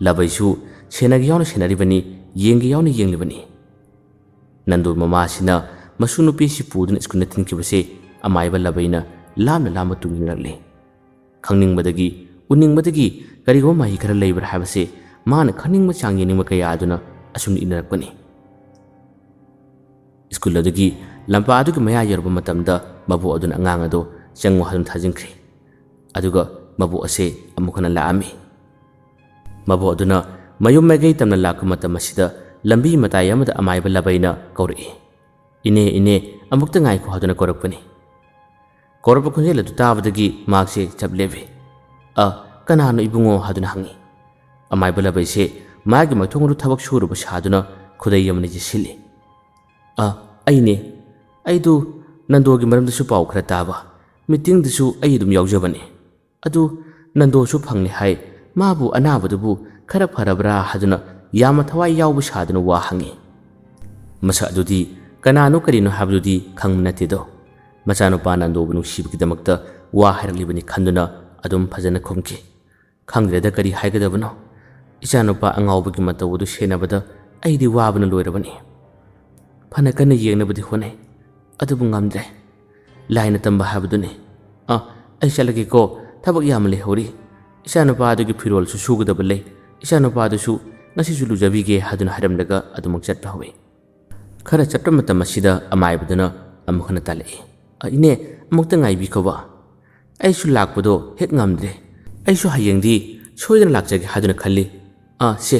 ꯂꯥꯕꯩꯁꯨ ꯁꯦꯟꯅꯒ ꯌꯥꯎꯅ ꯁꯦꯟꯅꯔꯤꯕꯅꯤ, ꯌꯦꯡꯒ ꯌꯥꯎꯅ ꯌꯦꯡꯂꯤꯕꯅꯤ꯫ ꯅꯟꯗꯣ ꯃꯃꯥꯁꯤꯅ ꯃꯁꯨ ꯅꯨꯄꯤꯁꯤ ꯄꯨꯗꯨꯅ ꯁ꯭ꯀꯨꯜꯗ ꯊꯤꯟꯈꯤꯕꯁꯦ ꯑꯃꯥꯏꯕ ꯂꯥꯕꯩꯅ ꯂꯥꯞꯅ ꯇꯨꯡꯏꯟꯅꯔꯛꯂꯤ꯫ ꯈꯪꯅꯤꯡꯕꯗꯒꯤ ꯎꯅꯤꯡꯕꯗꯒꯤ ꯀꯔꯤꯒꯨꯝꯕ ꯃꯍꯤ ꯈꯔ ꯂꯩꯕ꯭ꯔꯥ ꯍꯥꯏꯕꯁꯦ ꯃꯥꯅ ꯈꯪꯅꯤꯡꯕ ꯆꯥꯡ ꯌꯦꯡꯅꯤꯡꯕ ꯀꯌꯥ ꯑꯗꯨꯅ ꯑꯁꯨꯝꯅ ꯏꯟꯅꯔꯛꯄꯅꯤ꯫ ꯁ꯭ꯀꯨꯜ ꯑꯗꯨꯒꯤ ꯂꯝꯄꯥꯛ ꯑꯗꯨꯒꯤ ꯃꯌꯥ ꯌꯧꯔꯕ ꯃꯇꯝꯗ ꯃꯕꯣꯛ ꯑꯗꯨꯅ ꯑꯉꯥꯡ ꯑꯗꯨ ꯆꯪꯉꯨ ꯍꯥꯏꯗꯨꯅ ꯊꯥꯖꯤꯟꯈ꯭ꯔꯦ꯫ ꯑꯗꯨꯒ ꯃꯕꯣꯛ ꯑꯁꯦ ꯑꯃꯨꯛ ꯍꯟꯅ ꯂꯥꯛꯑꯝꯃꯤ꯫ ꯃꯕꯣꯛ ꯑꯗꯨꯅ ꯃꯌꯨꯝ ꯃꯥꯏꯀꯩ ꯇꯝꯅ ꯂꯥꯛꯄ ꯃꯇꯝ ꯑꯁꯤꯗ ꯂꯝꯕꯤ ꯃꯇꯥꯏ ꯑꯃꯗ ꯑꯃꯥꯏꯕ ꯂꯥꯕꯩꯅ ꯀꯧꯔꯛꯏ꯫ "ꯏꯅꯦ ꯏꯅꯦ ꯑꯃꯨꯛꯇ ꯉꯥꯏꯈꯣ" ꯍꯥꯏꯗꯨꯅ ꯀꯧꯔꯛꯄꯅꯤ꯫ ꯀꯧꯔꯛꯄ ꯈꯣꯟꯖꯦꯜ ꯑꯗꯨ ꯇꯥꯕꯗꯒꯤ ꯃꯍꯥꯛꯁꯦ ꯆꯞ ꯂꯦꯞꯄꯤ꯫ "ꯀꯅꯥꯅꯣ ꯏꯕꯨꯡꯉꯣ" ꯍꯥꯏꯗꯨꯅ ꯍꯪꯉꯤ꯫ ꯑꯃꯥꯏꯕ ꯂꯥꯕꯩꯁꯦ ꯃꯥꯒꯤ ꯃꯊꯣꯡ ꯑꯗꯨ ꯊꯕꯛ ꯁꯨꯔꯨꯕ ꯁꯥꯗꯨꯅ ꯈꯨꯗꯩ ꯑꯃꯅ ꯌꯦꯠꯁꯤꯜꯂꯤ꯫ "ꯑꯩꯅꯦ, ꯑꯩꯗꯨ ꯅꯟꯗꯣꯒꯤ ꯃꯔꯝꯗꯁꯨ ꯄꯥꯎ ꯈꯔ ꯇꯥꯕ, ꯃꯤꯇꯤꯡꯗꯁꯨ ꯑꯩ ꯑꯗꯨꯝ ꯌꯥꯎꯖꯕꯅꯤ꯫ ꯑꯗꯨ ꯅꯟꯗꯣꯁꯨ ꯐꯪꯂꯦ ꯍꯥꯏ, ꯃꯥꯕꯨ ꯑꯅꯥꯕꯗꯨꯕꯨ ꯈꯔ ꯐꯔꯕ꯭ꯔꯥ" ꯍꯥꯏꯗꯨꯅ ꯌꯥꯝꯅ ꯊꯋꯥꯏ ꯌꯥꯎꯕ ꯁꯥꯗꯨꯅ ꯋꯥ ꯍꯪꯉꯤ꯫ ꯃꯁꯛ ꯑꯗꯨꯗꯤ ꯀꯅꯥꯅꯣ ꯀꯔꯤꯅꯣ ꯍꯥꯏꯕꯗꯨꯗꯤ ꯈꯪꯕ ꯅꯠꯇꯦꯗꯣ꯫ ꯃꯆꯥꯅꯨꯄꯥ ꯅꯟꯗꯣꯕꯨ ꯅꯨꯡꯁꯤꯕꯒꯤꯗꯃꯛꯇ ꯋꯥ ꯍꯥꯏꯔꯛꯂꯤꯕꯅꯤ ꯈꯟꯗꯨꯅ ꯑꯗꯨꯝ ꯐꯖꯅ ꯈꯨꯝꯈꯤ꯫ "ꯈꯪꯗ꯭ꯔꯦꯗ ꯀꯔꯤ ꯍꯥꯏꯒꯗꯕꯅꯣ꯫ ꯏꯆꯥꯅꯨꯄꯥ ꯑꯉꯥꯎꯕꯒꯤ ꯃꯇꯧ ꯑꯗꯨ ꯁꯦꯟꯅꯕꯗ ꯑꯩꯗꯤ ꯋꯥꯕꯅ ꯂꯣꯏꯔꯕꯅꯤ꯫ ꯐꯅ ꯀꯟꯅ ꯌꯦꯡꯅꯕꯗꯤ ꯍꯣꯠꯅꯩ, ꯑꯗꯨꯕꯨ ꯉꯝꯗ꯭ꯔꯦ꯫ ꯂꯥꯏꯅ ꯇꯝꯕ ꯍꯥꯏꯕꯗꯨꯅꯤ꯫ ꯑꯩ ꯆꯠꯂꯒꯦꯀꯣ, ꯊꯕꯛ ꯌꯥꯝꯅ ꯂꯩꯍꯧꯔꯤ꯫ ꯏꯆꯥꯅꯨꯄꯥ ꯑꯗꯨꯒꯤ ꯐꯤꯔꯣꯜꯁꯨ ꯁꯨꯒꯗꯕ ꯂꯩ, ꯏꯆꯥꯅꯨꯄꯥꯗꯨꯁꯨ ꯉꯁꯤꯁꯨ ꯂꯨꯖꯕꯤꯒꯦ" ꯍꯥꯏꯗꯨꯅ ꯍꯥꯏꯔꯝꯂꯒ ꯑꯗꯨꯃꯛ ꯆꯠꯄ ꯍꯧꯏ꯫ ꯈꯔ ꯆꯠꯄ ꯃꯇꯝ ꯑꯁꯤꯗ ꯑꯃꯥꯏꯕꯗꯨꯅ ꯑꯃꯨꯛ ꯍꯟꯅ ꯇꯥꯜꯂꯛꯏ꯫ "ꯏꯅꯦ ꯑꯃꯨꯛꯇ ꯉꯥꯏꯕꯤꯈꯣꯕ, ꯑꯩꯁꯨ ꯂꯥꯛꯄꯗꯣ ꯍꯦꯛ ꯉꯝꯗ꯭ꯔꯦ꯫ ꯑꯩꯁꯨ ꯍꯌꯦꯡꯗꯤ ꯁꯣꯏꯗꯅ ꯂꯥꯛꯆꯒꯦ ꯍꯥꯏꯗꯨꯅ ꯈꯜꯂꯤ꯫ ꯁꯦ,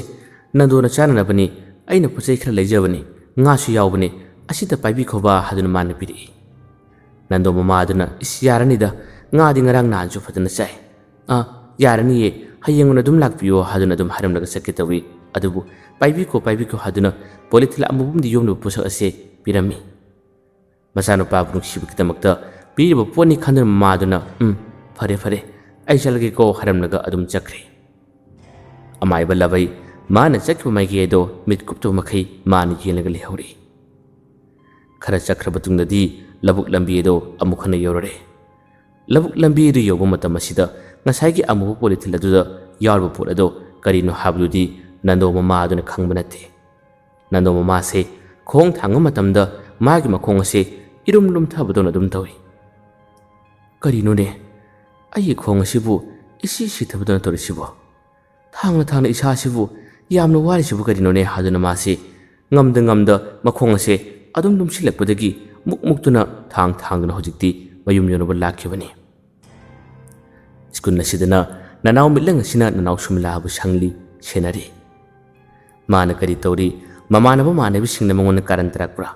ꯅꯟꯗꯣꯅ ꯆꯥꯅꯅꯕꯅꯤ, ꯑꯩꯅ ꯄꯣꯠꯆꯩ ꯈꯔ ꯂꯩꯖꯕꯅꯤ, ꯉꯥꯁꯨ ꯌꯥꯎꯕꯅꯤ, ꯑꯁꯤꯗ ꯄꯥꯏꯕꯤꯈꯣꯕ" ꯍꯥꯏꯗꯨꯅ ꯃꯥꯅ ꯄꯤꯔꯛꯏ꯫ ꯅꯟꯗꯣ ꯃꯃꯥ ꯑꯗꯨꯅ "ꯌꯥꯔꯅꯤꯗ, ꯉꯥꯗꯤ ꯉꯔꯥꯡ ꯅꯍꯥꯟꯁꯨ ꯐꯖꯅ ꯆꯥꯏ꯫ ꯌꯥꯔꯅꯤꯌꯦ, ꯍꯌꯦꯡ ꯑꯣꯏꯅ ꯑꯗꯨꯝ ꯂꯥꯛꯄꯤꯌꯣ" ꯍꯥꯏꯗꯨꯅ ꯑꯗꯨꯝ ꯍꯥꯏꯔꯝꯂꯒ ꯆꯠꯀꯦ ꯇꯧꯏ꯫ ꯑꯗꯨꯕꯨ "ꯄꯥꯏꯕꯤꯈꯣ ꯄꯥꯏꯕꯤꯈꯣ" ꯍꯥꯏꯗꯨꯅ ꯄꯣꯂꯤꯊꯤꯟ ꯑꯃꯨꯕꯝꯗ ꯌꯣꯝꯂꯤꯕ ꯄꯣꯠꯁꯛ ꯑꯁꯦ ꯄꯤꯔꯝꯃꯤ꯫ ꯃꯆꯥꯅꯨꯄꯥꯕꯨ ꯅꯨꯡꯁꯤꯕꯒꯤꯗꯃꯛꯇ ꯄꯤꯔꯤꯕ ꯄꯣꯠꯅꯤ ꯈꯟꯗꯨꯅ ꯃꯃꯥꯗꯨꯅ "ꯐꯔꯦ ꯐꯔꯦ, ꯑꯩ ꯆꯠꯂꯒꯦꯀꯣ" ꯍꯥꯏꯔꯝꯂꯒ ꯑꯗꯨꯝ ꯆꯠꯈ꯭ꯔꯦ꯫ ꯑꯃꯥꯏꯕ ꯂꯥꯕꯩ ꯃꯥꯅ ꯆꯠꯈꯤꯕ ꯃꯥꯏꯀꯩ ꯑꯗꯣ ꯃꯤꯠ ꯀꯨꯞꯇꯕ ꯃꯈꯩ ꯃꯥꯅ ꯌꯦꯡꯂꯒ ꯂꯩꯍꯧꯔꯤ꯫ ꯈꯔ ꯆꯠꯈ꯭ꯔꯕ ꯃꯇꯨꯡꯗꯗꯤ ꯂꯧꯕꯨꯛ ꯂꯝꯕꯤ ꯑꯗꯣ ꯑꯃꯨꯛ ꯍꯟꯅ ꯌꯧꯔꯔꯦ꯫ ꯂꯧꯕꯨꯛ ꯂꯝꯕꯤ ꯑꯗꯨ ꯌꯧꯕ ꯃꯇꯝ ꯑꯁꯤꯗ ꯉꯁꯥꯏꯒꯤ ꯑꯃꯨꯕ ꯄꯣꯂꯤꯊꯤꯟ ꯑꯗꯨꯗ ꯌꯥꯎꯔꯤꯕ ꯄꯣꯠ ꯑꯗꯣ ꯀꯔꯤꯅꯣ ꯍꯥꯏꯕꯗꯨꯗꯤ ꯅꯟꯗꯣ ꯃꯃꯥ ꯑꯗꯨꯅ ꯈꯪꯕ ꯅꯠꯇꯦ꯫ ꯅꯟꯗꯣ ꯃꯃꯥꯁꯦ ꯈꯣꯡ ꯊꯥꯡꯕ ꯃꯇꯝꯗ ꯃꯥꯒꯤ ꯃꯈꯣꯡ ꯑꯁꯦ ꯏꯔꯨꯝ ꯂꯨꯝꯊꯕꯗꯧꯅ ꯑꯗꯨꯝ ꯇꯧꯏ꯫ "ꯀꯔꯤꯅꯣꯅꯦ, ꯑꯩꯒꯤ ꯈꯣꯡ ꯑꯁꯤꯕꯨ ꯏꯁꯤ ꯁꯤꯊꯕꯗꯧꯅ ꯇꯧꯔꯤꯁꯤꯕꯣ? ꯊꯥꯡꯅ ꯏꯁꯥꯁꯤꯕꯨ ꯌꯥꯝꯅ ꯋꯥꯔꯤꯁꯤꯕꯨ ꯀꯔꯤꯅꯣꯅꯦ" ꯍꯥꯏꯗꯨꯅ ꯃꯥꯁꯤ ꯉꯝꯗ ꯃꯈꯣꯡ ꯑꯁꯦ ꯑꯗꯨꯝ ꯂꯨꯝꯁꯤꯜꯂꯛꯄꯗꯒꯤ ꯃꯨꯛꯇꯨꯅ ꯊꯥꯡꯗꯨꯅ ꯍꯧꯖꯤꯛꯇꯤ ꯃꯌꯨꯝ ꯌꯧꯅꯕ ꯂꯥꯛꯈꯤꯕꯅꯤ꯫ ꯁ꯭ꯀꯨꯜ ꯑꯁꯤꯗꯅ ꯅꯅꯥꯎ ꯃꯤꯠꯂꯪ ꯑꯁꯤꯅ ꯅꯅꯥꯎ ꯁꯨꯃꯤꯂꯥꯕꯨ ꯁꯪꯂꯤ, ꯁꯦꯟꯅꯔꯤ꯫ ꯃꯥꯅ ꯀꯔꯤ ꯇꯧꯔꯤ, ꯃꯃꯥꯟꯅꯕ ꯃꯥꯟꯅꯕꯤꯁꯤꯡꯅ ꯃꯉꯣꯟꯗ ꯀꯥꯔꯟ ꯇꯥꯔꯛꯄ꯭ꯔꯥ,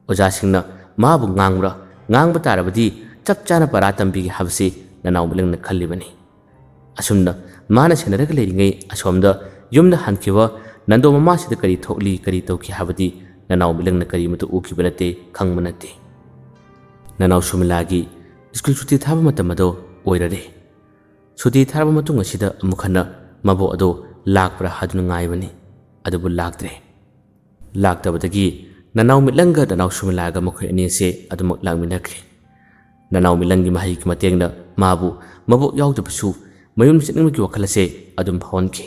ꯑꯣꯖꯥꯁꯤꯡꯅ ꯃꯥꯕꯨ ꯉꯥꯡꯕ꯭ꯔꯥ, ꯉꯥꯡꯕ ꯇꯥꯔꯕꯗꯤ ꯆꯞ ꯆꯥꯅ ꯄꯔꯥ ꯇꯝꯕꯤꯒꯦ ꯍꯥꯏꯕꯁꯤ ꯅꯅꯥꯎ ꯃꯤꯠꯂꯪꯅ ꯈꯜꯂꯤꯕꯅꯤ꯫ ꯑꯁꯨꯝꯅ ꯃꯥꯅ ꯁꯦꯟꯅꯔꯒ ꯂꯩꯔꯤꯉꯩ ꯑꯁꯣꯝꯗ ꯌꯨꯝꯗ ꯍꯟꯈꯤꯕ ꯅꯟꯗꯣ ꯃꯃꯥꯁꯤꯗ ꯀꯔꯤ ꯊꯣꯛꯂꯤ, ꯀꯔꯤ ꯇꯧꯈꯤ ꯍꯥꯏꯕꯗꯤ ꯅꯅꯥꯎ ꯃꯤꯠꯂꯪꯅ ꯀꯔꯤꯃꯠꯇ ꯎꯈꯤꯕ ꯅꯠꯇꯦ, ꯈꯪꯕ ꯅꯠꯇꯦ꯫ ꯅꯅꯥꯎ ꯁꯨꯃꯤꯂꯥꯒꯤ ꯁ꯭ꯀꯨꯜ ꯁꯨꯇꯤ ꯊꯥꯕ ꯃꯇꯝ ꯑꯗꯣ ꯑꯣꯏꯔꯔꯦ꯫ ꯁꯨꯇꯤ ꯊꯥꯔꯕ ꯃꯇꯨꯡ ꯑꯁꯤꯗ ꯑꯃꯨꯛ ꯍꯟꯅ ꯃꯕꯣꯛ ꯑꯗꯣ ꯂꯥꯛꯄ꯭ꯔꯥ ꯍꯥꯏꯗꯨꯅ ꯉꯥꯏꯕꯅꯤ, ꯑꯗꯨꯕꯨ ꯂꯥꯛꯇ꯭ꯔꯦ꯫ ꯂꯥꯛꯇꯕꯗꯒꯤ ꯅꯅꯥꯎ ꯃꯤꯠꯂꯪꯒ ꯅꯅꯥꯎ ꯁꯨꯃꯤꯂꯥꯒ ꯃꯈꯣꯏ ꯑꯅꯤ ꯑꯁꯦ ꯑꯗꯨꯃꯛ ꯂꯥꯛꯃꯤꯟꯅꯈ꯭ꯔꯦ꯫ ꯅꯅꯥꯎ ꯃꯤꯠꯂꯪꯒꯤ ꯃꯍꯩꯒꯤ ꯃꯇꯦꯡꯅ ꯃꯥꯕꯨ ꯃꯕꯣꯛ ꯌꯥꯎꯗꯕꯁꯨ ꯃꯌꯨꯝ ꯆꯠꯅꯤꯡꯕꯒꯤ ꯋꯥꯈꯜ ꯑꯁꯦ ꯑꯗꯨꯝ ꯐꯥꯎꯍꯟꯈꯤ꯫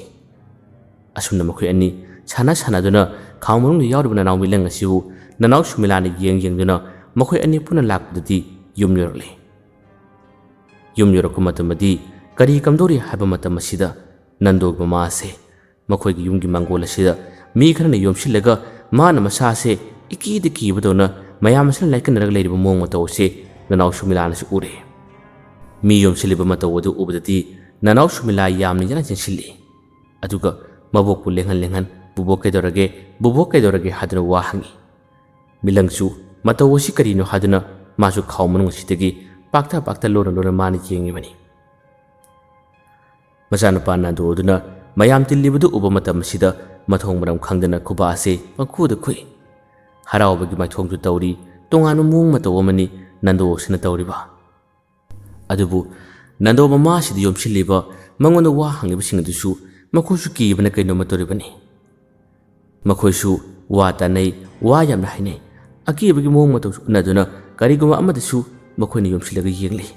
ꯑꯁꯨꯝꯅ ꯃꯈꯣꯏ ꯑꯅꯤ ꯁꯥꯟꯅꯗꯨꯅ ꯈꯥꯎ ꯃꯅꯨꯡꯗ ꯌꯥꯎꯔꯤꯕ ꯅꯅꯥꯎ ꯃꯤꯠꯂꯪ ꯑꯁꯤꯕꯨ ꯅꯅꯥꯎ ꯁꯨꯃꯤꯂꯥꯅ ꯌꯦꯡꯗꯨꯅ ꯃꯈꯣꯏ ꯑꯅꯤ ꯄꯨꯟꯅ ꯂꯥꯛꯄꯗꯗꯤ ꯌꯨꯝ ꯌꯧꯔꯛꯂꯦ꯫ ꯌꯨꯝ ꯌꯧꯔꯛꯄ ꯃꯇꯝꯗꯗꯤ ꯀꯔꯤ ꯀꯝꯗꯧꯔꯤ ꯍꯥꯏꯕ ꯃꯇꯝ ꯑꯁꯤꯗ ꯅꯟꯗꯣꯒꯤ ꯃꯃꯥ ꯑꯁꯦ ꯃꯈꯣꯏꯒꯤ ꯌꯨꯝꯒꯤ ꯃꯥꯡꯒꯣꯜ ꯑꯁꯤꯗ ꯃꯤ ꯈꯔꯅ ꯌꯣꯝꯁꯤꯜꯂꯒ ꯃꯥꯅ ꯃꯁꯥꯁꯦ ꯏꯀꯤꯗ ꯀꯤꯕꯗꯧꯅ ꯃꯌꯥꯝ ꯑꯁꯤꯅ ꯂꯥꯏꯀꯟꯅꯔꯒ ꯂꯩꯔꯤꯕ ꯃꯑꯣꯡ ꯃꯇꯧ ꯑꯁꯤ ꯅꯅꯥꯎ ꯁꯨꯃꯤꯂꯥꯅꯁꯨ ꯎꯔꯦ꯫ ꯃꯤ ꯌꯣꯝꯁꯤꯜꯂꯤꯕ ꯃꯇꯧ ꯑꯗꯨ ꯎꯕꯗꯗꯤ ꯅꯅꯥꯎ ꯁꯨꯃꯤꯂꯥ ꯌꯥꯝꯅ ꯌꯥꯝꯅ ꯆꯦꯟꯁꯤꯜꯂꯤ꯫ ꯑꯗꯨꯒ ꯃꯕꯣꯛꯄꯨ ꯂꯦꯡꯍꯟ "ꯕꯨꯕꯣꯛ ꯀꯩꯗꯧꯔꯒꯦ, ꯕꯨꯕꯣꯛ ꯀꯩꯗꯧꯔꯒꯦ" ꯍꯥꯏꯗꯨꯅ ꯋꯥ ꯍꯪꯉꯤ꯫ ꯃꯤꯠꯂꯪꯁꯨ ꯃꯇꯧ ꯑꯁꯤ ꯀꯔꯤꯅꯣ ꯍꯥꯏꯗꯨꯅ ꯃꯥꯁꯨ ꯈꯥꯎ ꯃꯅꯨꯡ ꯑꯁꯤꯗꯒꯤ ꯄꯥꯛꯊ ꯂꯣꯟꯅ ꯃꯥꯅ ꯌꯦꯡꯉꯤꯕꯅꯤ꯫ ꯃꯆꯥꯅꯨꯄꯥ ꯅꯟꯗꯣ ꯑꯗꯨꯅ ꯃꯌꯥꯝ ꯇꯤꯜꯂꯤꯕꯗꯨ ꯎꯕ ꯃꯇꯝ ꯑꯁꯤꯗ ꯃꯊꯣꯡ ꯃꯔꯝ ꯈꯪꯗꯅ ꯈꯨꯕꯥꯛ ꯑꯁꯦ ꯄꯪꯈꯨꯗ ꯈꯨꯏ꯫ ꯍꯔꯥꯎꯕꯒꯤ ꯃꯥꯏꯊꯣꯡꯁꯨ ꯇꯧꯔꯤ, ꯇꯣꯉꯥꯟꯕ ꯃꯑꯣꯡ ꯃꯇꯧ ꯑꯃꯅꯤ ꯅꯟꯗꯣꯁꯤꯅ ꯇꯧꯔꯤꯕ ꯑꯗꯨꯕꯨ ꯅꯟꯗꯣ ꯃꯃꯥꯁꯤꯗ ꯌꯣꯝꯁꯤꯜꯂꯤꯕ ꯃꯉꯣꯟꯗ ꯋꯥ ꯍꯪꯂꯤꯕꯁꯤꯡ ꯑꯗꯨꯁꯨ ꯃꯈꯣꯏꯁꯨ ꯀꯤꯕꯅ ꯀꯩꯅꯣꯝꯃ ꯇꯧꯔꯤꯕꯅꯤ ꯃꯈꯣꯏꯁꯨ ꯋꯥ ꯇꯥꯅꯩ ꯋꯥ ꯌꯥꯝꯅ ꯍꯥꯏꯅꯩ ꯑꯀꯤꯕꯒꯤ ꯃꯑꯣꯡ ꯃꯇꯧꯁꯨ ꯎꯅꯗꯨꯅ ꯀꯔꯤꯒꯨꯝꯕ ꯑꯃꯗꯁꯨ ꯃꯈꯣꯏꯅ ꯌꯣꯝꯁꯤꯜꯂꯒ ꯌꯦꯡꯂꯤ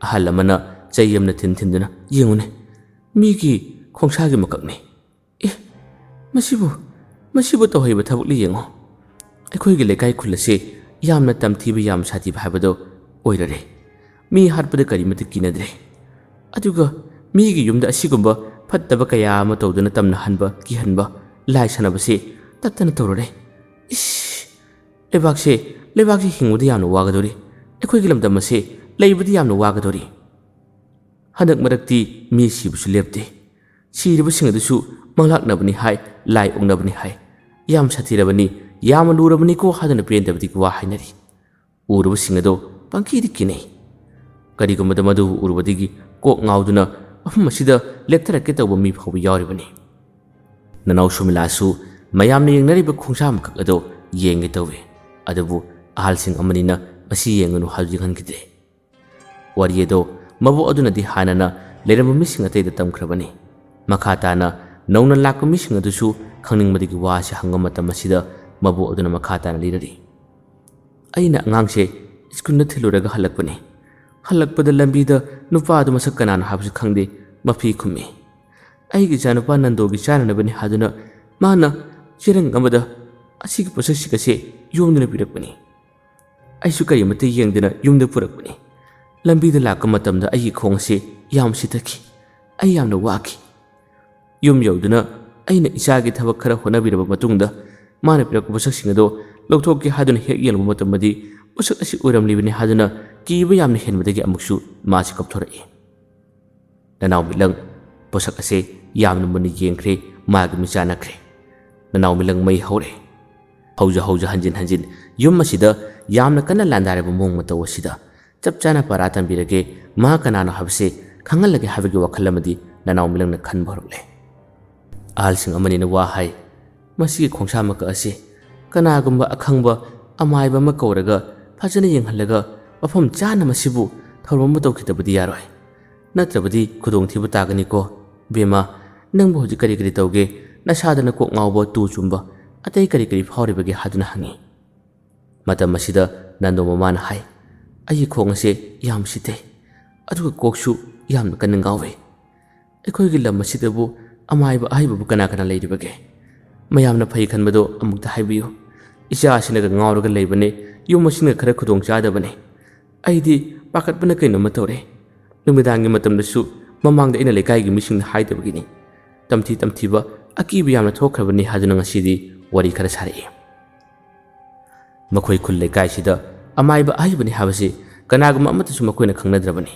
ꯑꯍꯜ ꯑꯃꯅ ꯆꯩ ꯑꯃꯅ ꯊꯤꯟꯗꯨꯅ ꯌꯦꯡꯉꯨꯅꯦ ꯃꯤꯒꯤ ꯈꯣꯡꯁꯥꯒꯤ ꯃꯀꯛꯅꯤ ꯑꯦ ꯃꯁꯤꯕꯨ ꯇꯧꯍꯩꯕ ꯊꯕꯛꯅꯤ ꯌꯦꯡꯉꯣ ꯑꯩꯈꯣꯏꯒꯤ ꯂꯩꯀꯥꯏ ꯈꯨꯜ ꯑꯁꯤ ꯌꯥꯝꯅ ꯇꯝꯊꯤꯕ ꯌꯥꯝ ꯁꯥꯊꯤꯕ ꯍꯥꯏꯕꯗꯣ ꯑꯣꯏꯔꯔꯦ ꯃꯤ ꯍꯥꯠꯄꯗ ꯀꯔꯤꯃꯠꯇ ꯀꯤꯅꯗ꯭ꯔꯦ ꯑꯗꯨꯒ ꯃꯤꯒꯤ ꯌꯨꯝꯗ ꯑꯁꯤꯒꯨꯝꯕ ꯐꯠꯇꯕ ꯀꯌꯥ ꯑꯃ ꯇꯧꯗꯨꯅ ꯇꯝꯅꯍꯟꯕ ꯀꯤꯍꯟꯕ ꯂꯥꯏ ꯁꯥꯟꯅꯕꯁꯤ ꯇꯠꯇꯅ ꯇꯧꯔꯔꯦ ꯏꯁ ꯂꯩꯕꯥꯛꯁꯤ ꯍꯤꯡꯕꯗ ꯌꯥꯝꯅ ꯋꯥꯒꯗꯧꯔꯤ ꯑꯩꯈꯣꯏꯒꯤ ꯂꯝꯗꯝ ꯑꯁꯤ ꯂꯩꯕꯗ ꯌꯥꯝꯅ ꯋꯥꯒꯗꯧꯔꯤ ꯍꯟꯗꯛ ꯃꯔꯛꯇꯤ ꯃꯤ ꯁꯤꯕꯁꯨ ꯂꯦꯞꯇꯦ ꯁꯤꯔꯤꯕꯁꯤꯡ ꯑꯗꯨꯁꯨ ꯃꯪꯂꯥꯛꯅꯕꯅꯤ ꯍꯥꯏ ꯂꯥꯏ ꯑꯣꯛꯅꯕꯅꯤ ꯍꯥꯏ ꯌꯥꯝ ꯁꯥꯊꯤꯔꯕꯅꯤ ꯌꯥꯝꯅ ꯂꯨꯔꯕꯅꯤꯀꯣ ꯍꯥꯏꯗꯅ ꯄꯦꯟꯗꯕꯗꯤ ꯋꯥ ꯍꯥꯏꯅꯔꯤ ꯎꯔꯨꯕꯁꯤꯡ ꯑꯗꯣ ꯄꯪꯀꯤꯗꯤ ꯀꯤꯅꯩ ꯀꯔꯤꯒꯨꯝꯕꯗ ꯃꯗꯨꯕꯨ ꯎꯔꯨꯕꯗꯒꯤ ꯀꯣꯛ ꯉꯥꯎꯗꯨꯅ ꯃꯐꯝ ꯑꯁꯤꯗ ꯂꯦꯞꯊꯔꯛꯀꯦ ꯇꯧꯕ ꯃꯤ ꯐꯥꯎꯕ ꯌꯥꯎꯔꯤꯕꯅꯤ ꯅꯅꯥꯎ ꯁꯨꯃꯤꯂꯥꯁꯨ ꯃꯌꯥꯝꯅ ꯌꯦꯡꯅꯔꯤꯕ ꯈꯣꯡꯁꯥ ꯃꯀꯛ ꯑꯗꯣ ꯌꯦꯡꯒꯦ ꯇꯧꯏ ꯑꯗꯨꯕꯨ ꯑꯍꯜꯁꯤꯡ ꯑꯃꯅꯤꯅ ꯃꯁꯤ ꯌꯦꯡꯒꯅꯨ ꯍꯥꯏꯕꯗꯨ ꯈꯟꯈꯤꯗ꯭ꯔꯦ ꯋꯥꯔꯤ ꯑꯗꯣ ꯃꯕꯣꯛ ꯑꯗꯨꯅꯗꯤ ꯍꯥꯟꯅꯅ ꯂꯩꯔꯝꯕ ꯃꯤꯁꯤꯡ ꯑꯇꯩꯗ ꯇꯝꯈ꯭ꯔꯕꯅꯤ ꯃꯈꯥ ꯇꯥꯅ ꯅꯧꯅ ꯂꯥꯛꯄ ꯃꯤꯁꯤꯡ ꯑꯗꯨꯁꯨ ꯈꯪꯅꯤꯡꯕꯗꯒꯤ ꯋꯥꯁꯦ ꯍꯪꯕ ꯃꯇꯝ ꯑꯁꯤꯗ ꯃꯕꯣꯛ ꯑꯗꯨꯅ ꯃꯈꯥ ꯇꯥꯅ ꯂꯤꯔꯤ ꯑꯩꯅ ꯑꯉꯥꯡꯁꯦ ꯁ꯭ꯀꯨꯜꯗ ꯊꯤꯜꯂꯨꯔꯒ ꯍꯜꯂꯛꯄꯅꯤ ꯍꯜꯂꯛꯄꯗ ꯂꯝꯕꯤꯗ ꯅꯨꯄꯥ ꯑꯗꯨ ꯃꯁꯛ ꯀꯅꯥꯅꯣ ꯍꯥꯏꯕꯁꯨ ꯈꯪꯗꯦ ꯃꯐꯤ ꯈꯨꯝꯃꯤ ꯑꯩꯒꯤ ꯏꯆꯥꯅꯨꯄꯥ ꯅꯟꯗꯣꯒꯤ ꯆꯥꯅꯅꯕꯅꯤ ꯍꯥꯏꯗꯨꯅ ꯃꯥꯅ ꯆꯦꯔꯪ ꯑꯃꯗ ꯑꯁꯤꯒꯤ ꯄꯣꯠꯁꯛꯁꯤꯡ ꯑꯁꯤ ꯌꯣꯝꯗꯨꯅ ꯄꯤꯔꯛꯄꯅꯤ ꯑꯩꯁꯨ ꯀꯔꯤꯃꯠꯇ ꯌꯦꯡꯗꯅ ꯌꯨꯝꯗ ꯄꯨꯔꯛꯄꯅꯤ ꯂꯝꯕꯤꯗ ꯂꯥꯛꯄ ꯃꯇꯝꯗ ꯑꯩꯒꯤ ꯈꯣꯡ ꯑꯁꯤ ꯌꯥꯝ ꯁꯤꯊꯈꯤ ꯑꯩ ꯌꯥꯝꯅ ꯋꯥꯈꯤ ꯌꯨꯝ ꯌꯧꯗꯨꯅ ꯑꯩꯅ ꯏꯆꯥꯒꯤ ꯊꯕꯛ ꯈꯔ ꯍꯣꯠꯅꯕꯤꯔꯕ ꯃꯇꯨꯡꯗ ꯃꯥꯅ ꯄꯤꯔꯛꯄ ꯄꯣꯠꯁꯛꯁꯤꯡ ꯑꯗꯣ ꯂꯧꯊꯣꯛꯀꯦ ꯍꯥꯏꯗꯨꯅ ꯍꯦꯛ ꯌꯦꯡꯕ ꯃꯇꯝꯗꯗꯤ ꯄꯣꯠꯁꯛ ꯑꯁꯤ ꯑꯣꯏꯔꯝꯂꯤꯕꯅꯤ ꯍꯥꯏꯗꯨꯅ ꯀꯤꯕ ꯌꯥꯝꯅ ꯍꯦꯟꯕꯗꯒꯤ ꯑꯃꯨꯛꯁꯨ ꯃꯥꯁꯤ ꯀꯞꯊꯣꯔꯛꯏ ꯅꯅꯥꯎ ꯃꯤꯠꯂꯪ ꯄꯣꯠꯁꯛ ꯑꯁꯤ ꯌꯥꯝꯅ ꯃꯨꯟꯅ ꯌꯦꯡꯈ꯭ꯔꯦ ꯃꯥꯒꯤ ꯃꯤꯠ ꯆꯥꯟꯅꯈ꯭ꯔꯦ ꯅꯅꯥꯎ ꯃꯤꯠꯂꯪ ꯃꯩ ꯍꯧꯔꯦ ꯍꯧꯖ ꯍꯟꯖꯤꯟ ꯌꯨꯝ ꯑꯁꯤꯗ ꯌꯥꯝꯅ ꯀꯟꯅ ꯂꯥꯟꯗꯥꯔꯤꯕ ꯃꯑꯣꯡ ꯃꯇꯧ ꯑꯁꯤꯗ ꯆꯞ ꯆꯥꯅ ꯄꯔꯥ ꯇꯝꯕꯤꯔꯒꯦ ꯃꯥ ꯀꯅꯥꯅꯣ ꯍꯥꯏꯕꯁꯦ ꯈꯪꯍꯜꯂꯒꯦ ꯍꯥꯏꯕꯒꯤ ꯋꯥꯈꯜ ꯑꯃꯗꯤ ꯅꯅꯥꯎ ꯃꯤꯠꯂꯪꯅ ꯈꯟꯕ ꯍꯧꯔꯛꯂꯦ ꯑꯍꯜꯁꯤꯡ ꯑꯃꯅꯤꯅ ꯋꯥ ꯍꯥꯏ ꯃꯁꯤꯒꯤ ꯈꯣꯡꯁꯥ ꯃꯀꯛ ꯑꯁꯤ ꯀꯅꯥꯒꯨꯝꯕ ꯑꯈꯪꯕ ꯑꯃꯥꯏꯕ ꯑꯃ ꯀꯧꯔꯒ ꯐꯖꯅ ꯌꯦꯡꯍꯜꯂꯒ ꯃꯐꯝ ꯆꯥꯅ ꯃꯁꯤꯕు ꯊꯧꯔꯝ ꯑꯃ ꯇꯧꯈꯤꯗꯕꯗꯤ ꯌꯥꯔꯣꯏ ꯅꯠꯇ꯭ꯔꯕꯗꯤ ꯈꯨꯗꯣꯡꯊꯤꯕ ꯇꯥꯒꯅꯤꯀꯣ ꯕꯦꯝꯃ ꯅꯪꯕꯨ ꯍꯧꯖꯤꯛ ꯀꯔꯤ ꯇꯧꯒꯦ ꯅꯁꯥꯗꯅ ꯀꯣꯛ ꯉꯥꯎꯕ ꯇꯨ ꯆꯨꯝꯕ ꯑꯇꯩ ꯀꯔꯤ ꯐꯥꯎꯔꯤꯕꯒꯦ ꯍꯥꯏꯗꯨꯅ ꯍꯪꯉꯤ ꯃꯇꯝ ꯑꯁꯤꯗ ꯅꯟꯗꯣ ꯃꯃꯥꯅ ꯍꯥꯏ ꯑꯩꯒꯤ ꯈꯣꯡ ꯑꯁꯤ ꯌꯥꯝ ꯁꯤꯊꯩ ꯑꯗꯨꯒ ꯀꯣꯛꯁꯨ ꯌꯥꯝꯅ ꯀꯟꯅ ꯉꯥꯎꯏ ꯑꯩꯈꯣꯏꯒꯤ ꯂꯝ ꯑꯁꯤꯗꯕꯨ ꯑꯃꯥꯏꯕ ꯑꯍꯩꯕꯕꯨ ꯀꯅꯥ ꯂꯩꯔꯤꯕꯒꯦ ꯃꯌꯥꯝꯅ ꯐꯩ ꯈꯟꯕꯗꯣ ꯑꯃꯨꯛꯇ ꯍꯥꯏꯕꯤꯌꯨ ꯏꯆꯥꯁꯤꯅꯒ ꯉꯥꯎꯔꯒ ꯂꯩꯕꯅꯦ ꯌꯨꯝ ꯑꯁꯤꯅ ꯈꯔ ꯈꯨꯗꯣꯡ ꯆꯥꯗꯕꯅꯦ ꯑꯩꯗꯤ ꯄꯥꯈꯠꯄꯅ ꯀꯩꯅꯣꯝꯃ ꯇꯧꯔꯦ ꯅꯨꯃꯤꯗꯥꯡꯒꯤ ꯃꯇꯝꯗꯁꯨ ꯃꯃꯥꯡꯗ ꯑꯩꯅ ꯂꯩꯀꯥꯏꯒꯤ ꯃꯤꯁꯤꯡꯅ ꯍꯥꯏꯗꯕꯒꯤꯅꯤ ꯇꯝꯊꯤꯕ ꯑꯀꯤꯕ ꯌꯥꯝꯅ ꯊꯣꯛꯈ꯭ꯔꯕꯅꯤ ꯍꯥꯏꯗꯨꯅ ꯉꯁꯤꯗꯤ ꯋꯥꯔꯤ ꯈꯔ ꯁꯥꯔꯛꯏ ꯃꯈꯣꯏ ꯈꯨꯜ ꯂꯩꯀꯥꯏꯁꯤꯗ ꯑꯃꯥꯏꯕ ꯑꯍꯩꯕꯅꯤ ꯍꯥꯏꯕꯁꯤ ꯀꯅꯥꯒꯨꯝꯕ ꯑꯃꯠꯇꯁꯨ ꯃꯈꯣꯏꯅ ꯈꯪꯅꯗ꯭ꯔꯕꯅꯤ